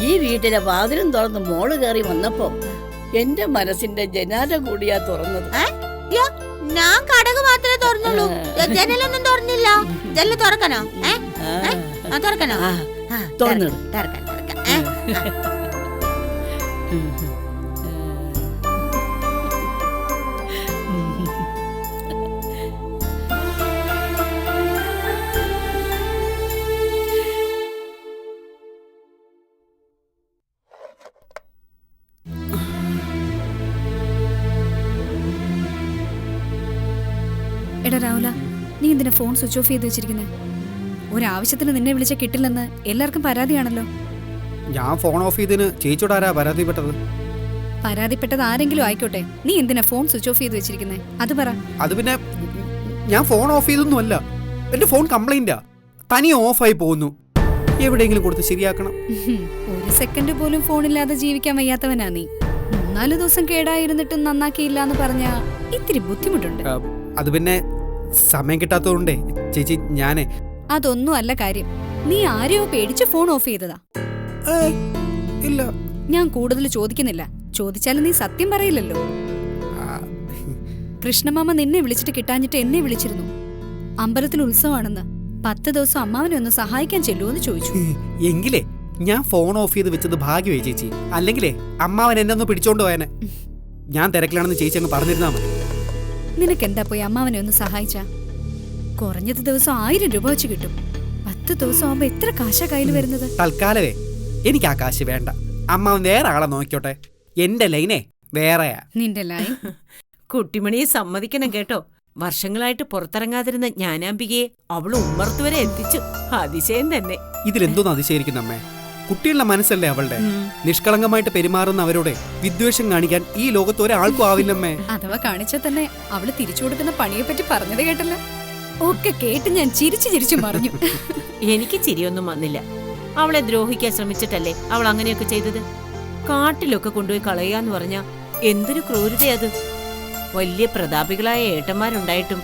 ഈ വീട്ടിലെ വാതിലും തുറന്ന് മോള് കയറി വന്നപ്പോ എന്റെ മനസ്സിന്റെ ജനാല കൂടിയാ തുറന്നത്. ഞാൻ കടക് മാത്രമേ തുറന്നുള്ളൂ, ജനലൊന്നും തുറന്നില്ല. ജനല് തുറക്കണോ? തുറക്കണോ? തുറന്നിടും. തുറക്കാം തുറക്കാം. എടാ രാഹുല, നീ എന്തിനാ ഫോൺ സ്വിച്ച് ഓഫ് ചെയ്ത് വെച്ചിരിക്കുന്നത്? ഒരാവശ്യത്തിന് നിന്നെ വിളിച്ച കിട്ടില്ലെന്ന് എല്ലാവർക്കും പരാതിയാണല്ലോ. ഞാൻ ഫോൺ ഓഫ് ചെയ്തതിന് ചേച്ചിയോട് ആരാ പരാതിപ്പെട്ടത്? പരാതിപ്പെട്ടത് ആരെങ്കിലും ആയിക്കോട്ടെ, നീ എന്തിനാ ഫോൺ സ്വിച്ച് ഓഫ് ചെയ്ത് വെച്ചിരിക്കുന്നത്? അത് പറ. അത് പിന്നെ ഞാൻ ഫോൺ ഓഫ് ചെയ്തൊന്നുമല്ല, എന്റെ ഫോൺ കംപ്ലൈന്റാ, തനിയെ ഓഫായി പോകുന്നു. എവിടെയെങ്കിലും കൊടുത്ത് ശരിയാക്കണം. ഒരു സെക്കൻഡ് പോലും ഫോണില്ലാതെ ജീവിക്കാൻ വയ്യാത്തവനാ നീ. 4 ദിവസം കേടായിരുന്നിട്ടും നന്നാക്കിയില്ല എന്ന് പറഞ്ഞാ ഇത്തിരി ബുദ്ധിമുട്ടുണ്ട്. അത് പിന്നെ സമയം കിട്ടാത്തതുകൊണ്ടേ ചേച്ചി. ഞാനേ അതൊന്നും അല്ല കാര്യം. നീ ആരെയോ പേടിച്ച് ഫോൺ ഓഫ് ചെയ്തതാ. ഇല്ല, ഞാൻ കൂടുതൽ ചോദിക്കുന്നില്ല. ചോദിച്ചാലും നീ സത്യം പറയില്ലല്ലോ. കൃഷ്ണമാമ നിന്നെ വിളിച്ചിട്ട് കിട്ടാഞ്ഞിട്ട് എന്നെ വിളിച്ചിരുന്നു. അമ്പലത്തിൽ ഉത്സവമാണെന്ന് 10 ദിവസം അമ്മാവനെ ഒന്ന് സഹായിക്കാൻ ചെല്ലുമെന്ന് ചോദിച്ചു. എങ്കിലേ ഞാൻ ഫോൺ ഓഫ് ചെയ്ത് വെച്ചത് ഭാഗ്യമായി ചേച്ചി. അല്ലെങ്കിലേ അമ്മാവൻ എന്നെ ഒന്ന് പിടിച്ചോണ്ട് പോയാനെ. ഞാൻ തിരക്കിലാണെന്ന് ചേച്ചി അങ്ങ് പറഞ്ഞിരുന്നാ മതി. നിനക്കെന്താ പോയി അമ്മാവനെ ഒന്ന് സഹായിച്ച? കുറഞ്ഞത് ദിവസം 1000 രൂപ വെച്ച് കിട്ടും. 10 ദിവസം ആവുമ്പോ എത്ര കാശാ കയ്യിൽ വരുന്നത്? തൽക്കാലവേ എനിക്ക് ആ കാശ് വേണ്ട. അമ്മാവൻ വേറെ ആളെ നോക്കിക്കോട്ടെ. എന്റെ ലൈനേ വേറെയാ. നിന്റെ ലൈൻ? കുട്ടിമണിയെ സമ്മതിക്കണം കേട്ടോ. വർഷങ്ങളായിട്ട് പുറത്തിറങ്ങാതിരുന്ന ജ്ഞാനാംബികയെ അവള് ഉമ്മർത്ത് വരെ എത്തിച്ചു. അതിശയം തന്നെ. ഇതിലെന്തോന്ന് അതിശയിരിക്കും അമ്മേ? കുട്ടികളുടെ മനസ്സല്ലേ അവളുടെ. നിഷ്കളങ്കമായിട്ട് പെരുമാറുന്ന അവരോട് വിദ്വേഷം കാണിക്കാൻ ഈ ലോകത്ത് ഒരാൾക്കും ആവില്ലമ്മേ. അഥവാ കാണിച്ചാൽ തന്നെ അവള് തിരിച്ചു കൊടുക്കുന്ന പണിയെ പറ്റി പറഞ്ഞത് കേട്ടല്ലോ. ഒക്കെ കേട്ട് ഞാൻ ചിരിച്ചു മറിഞ്ഞു. എനിക്ക് ചിരിയൊന്നും വന്നില്ല. അവളെ ദ്രോഹിക്കാൻ ശ്രമിച്ചിട്ടല്ലേ അവൾ അങ്ങനെയൊക്കെ ചെയ്തത്. കാട്ടിലൊക്കെ കൊണ്ടുപോയി കളയാന്ന് പറഞ്ഞാ എന്തൊരു ക്രൂരതയത്. വലിയ പ്രതാപികളായ ഏട്ടന്മാരുണ്ടായിട്ടും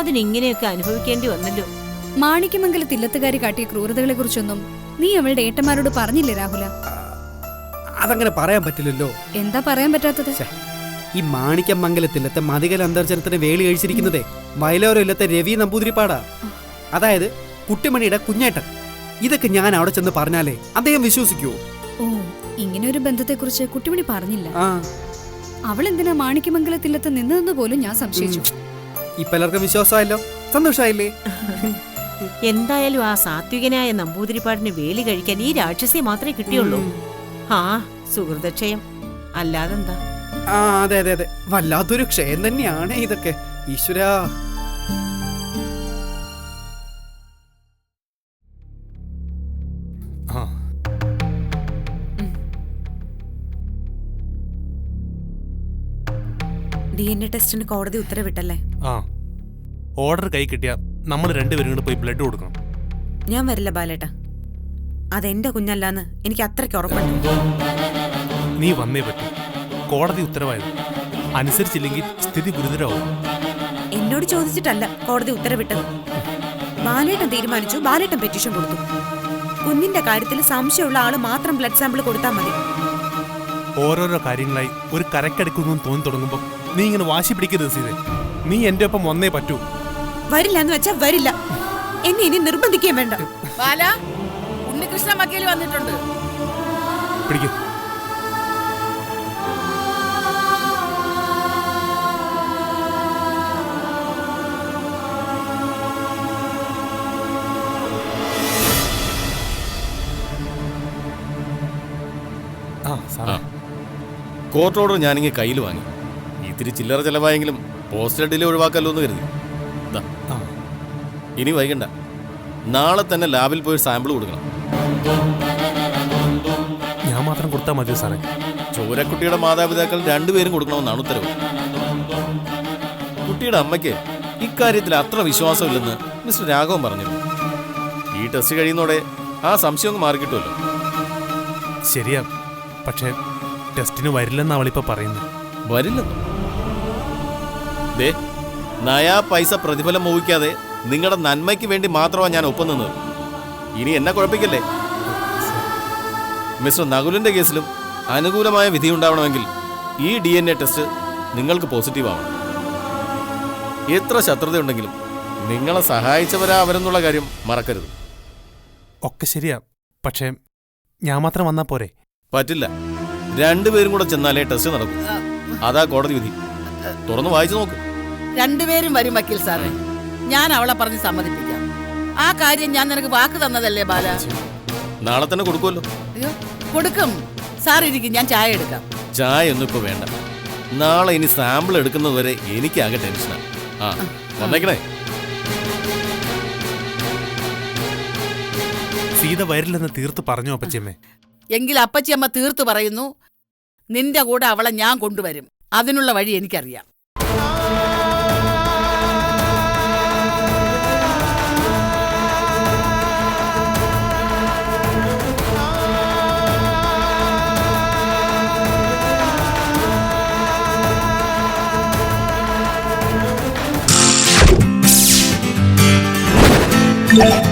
അതിനിങ്ങനെയൊക്കെ അനുഭവിക്കേണ്ടി വന്നല്ലോ. മാണിക്യമംഗലത്ത് ഇല്ലത്തുകാരി കാട്ടിയ ക്രൂരതകളെ കുറിച്ചൊന്നും നീ അവളുടെ ഏട്ടന്മാരോട് പറഞ്ഞില്ലേ രാഹുല? അതങ്ങനെ പറയാൻ പറ്റില്ലല്ലോ. എന്താ പറയാൻ പറ്റാത്തത്? ഈ മാണിക്യമംഗലത്തിലത്തെ മതികല അന്തർജനത്തിന് വേലി കഴിച്ചിരിക്കുന്നതേ വയലോരം ഇല്ലത്തെ രവി നമ്പൂതിരിപ്പാടാ. അതായത് കുട്ടിമണിയുടെ കുഞ്ഞേട്ടൻ. ഇതൊക്കെ ഞാൻ അവിടെ ചെന്ന് പറഞ്ഞാലേ അദ്ദേഹം വിശ്വസിക്കുവോ? ഓ, ഇങ്ങനെ ഒരു ബന്ധത്തെക്കുറിച്ച് കുട്ടിമണി പറഞ്ഞില്ല. അവൾ എന്തിനാ മാണിക്യമംഗലത്തില്ലത്ത് നിന്നതെന്ന് പോലും ഞാൻ സംശയിച്ചു. ഇപ്പൊ എല്ലാവർക്കും വിശ്വാസമായല്ലോ, സന്തോഷമായില്ലേ? എന്തായാലും ആ സാത്വികനായ നമ്പൂതിരിപ്പാടിന് വേലി കഴിക്കാൻ ഈ രാക്ഷസിയെ മാത്രമേ കിട്ടിയുള്ളൂ. ആ സുഹൃതക്ഷയം അല്ലാതെന്താ? അതെ അതെ അതെ, വല്ലാത്തൊരു ക്ഷയം തന്നെയാണ് ഇതൊക്കെ. ഈശ്വരാ. DNA ടെസ്റ്റിന് കോടതി ഉത്തരവിട്ടല്ലേ? ഓർഡർ കൈ കിട്ടിയാ നമ്മൾ രണ്ടുപേരും കൂടെ പോയി ബ്ലഡ് കൊടുക്കണം. ഞാൻ വരില്ല ബാലേട്ട. അതെന്റെ കുഞ്ഞല്ലാന്ന് എനിക്ക് അത്രയ്ക്ക് ഉറപ്പുണ്ട്. നീ വന്നേ പറ്റൂ. കോടതി ഉത്തരവായത് അനുസരിച്ചില്ലെങ്കിൽ സ്ഥിതി ഗുരുതരമാവും. എന്നോട് ചോദിച്ചിട്ടല്ല കോടതി ഉത്തരവിട്ടത്. ബാലേട്ടൻ തീരുമാനിച്ചു, ബാലേട്ടൻ പെറ്റീഷൻ കൊടുത്തു. കുഞ്ഞിന്റെ കാര്യത്തിൽ സംശയമുള്ള ആള് മാത്രം ബ്ലഡ് സാമ്പിൾ കൊടുത്താൽ മതി. ഓരോരോ കാര്യങ്ങളായി ഒരു കരക്കടക്കുന്നു തോന്നി തുടങ്ങുമ്പോ നീ ഇങ്ങനെ വാശി പിടിക്കരുത് സീതേ. നീ എന്റെ ഒപ്പം വന്നേ പറ്റൂ. വരില്ല എന്ന് വെച്ചാ വരില്ല. എന്നെ ഇനി നിർബന്ധിക്കുകയും വേണ്ട. ബാല, ഉണ്ണികൃഷ്ണ വക്കീൽ വന്നിട്ടുണ്ട്. പിടിക്കൂ. കോർട്ട് ഓർഡർ ഞാനിങ്ങ് കയ്യിൽ വാങ്ങി. ഇത്തിരി ചില്ലറ ചെലവായെങ്കിലും പോസ്റ്റൽ ഡിലേ ഒഴിവാക്കല്ലോ എന്ന് കരുതി. ഇനി വൈകണ്ട, നാളെ തന്നെ ലാബിൽ പോയി സാമ്പിൾ കൊടുക്കണം. ഞാൻ മാത്രം കൊടുത്താൽ മതിയോ സാറേ? ചോരക്കുട്ടിയുടെ മാതാപിതാക്കൾ രണ്ടുപേരും കൊടുക്കണമെന്നാണ് ഉത്തരവ്. കുട്ടിയുടെ അമ്മയ്ക്ക് ഇക്കാര്യത്തിൽ അത്ര വിശ്വാസമില്ലെന്ന് മിസ്റ്റർ രാഘവൻ പറഞ്ഞിരുന്നു. ഈ ടെസ്റ്റ് കഴിയുന്നതോടെ ആ സംശയം ഒന്ന് മാറിക്കിട്ടുമല്ലോ. ശരിയാ, പക്ഷേ ടെസ്റ്റിന് വരില്ലെന്ന് അവളിപ്പോ പറയുന്നു. വരില്ലെന്നോ? ദേ, നയാ പൈസ പ്രതിഫലം മോഹിക്കാതെ നിങ്ങളുടെ നന്മയ്ക്ക് വേണ്ടി മാത്രമാണ് ഞാൻ ഒപ്പം നിന്നത്. ഇനി എന്നെ കുഴപ്പിക്കല്ലേ. മിസ്റ്റർ നകുലിന്റെ കേസിലും അനുകൂലമായ വിധി ഉണ്ടാവണമെങ്കിൽ ഈ DNA ടെസ്റ്റ് നിങ്ങൾക്ക് പോസിറ്റീവ് ആവണം. എത്ര ശത്രുതയുണ്ടെങ്കിലും നിങ്ങളെ സഹായിച്ചവരാ അവരെന്നുള്ള കാര്യം മറക്കരുത്. ഒക്കെ ശരിയാ, പക്ഷേ ഞാൻ മാത്രം വന്നാ പോരെ? പറ്റില്ല, രണ്ടുപേരും കൂടെ ചെന്നാലേ ടെസ്റ്റ് നടക്കും. അതാ കോടതി വിധി. തുറന്ന് വായിച്ചു നോക്ക്. രണ്ടുപേരും വരും വക്കീൽ സാറേ. ഞാൻ അവളെ പറഞ്ഞ് സമ്മതിപ്പിക്കാം. ആ കാര്യം ഞാൻ നിനക്ക് വാക്ക് തന്നതല്ലേ ബാല? നാളെ തന്നെ കൊടുക്കുമല്ലോ. അയ്യോ, കൊടുക്കും സാർ. ഇരിക്കും, ഞാൻ ചായ എടുക്കാം. ചായ ഒന്നും ഇപ്പൊ വേണ്ട. നാളെ ഇനി സാമ്പിൾ എടുക്കുന്നത് വരെ എനിക്കാകെ ടെൻഷനാണ്. ആ വന്നേക്കണേ. സീത വരില്ലെന്ന് തീർത്ത് പറഞ്ഞു അപ്പച്ചിയമ്മേ. എങ്കിൽ അപ്പച്ചിയമ്മ തീർത്തു പറയുന്നു, നിന്റെ കൂടെ അവളെ ഞാൻ കൊണ്ടുവരും. അതിനുള്ള വഴി എനിക്കറിയാം. Yeah.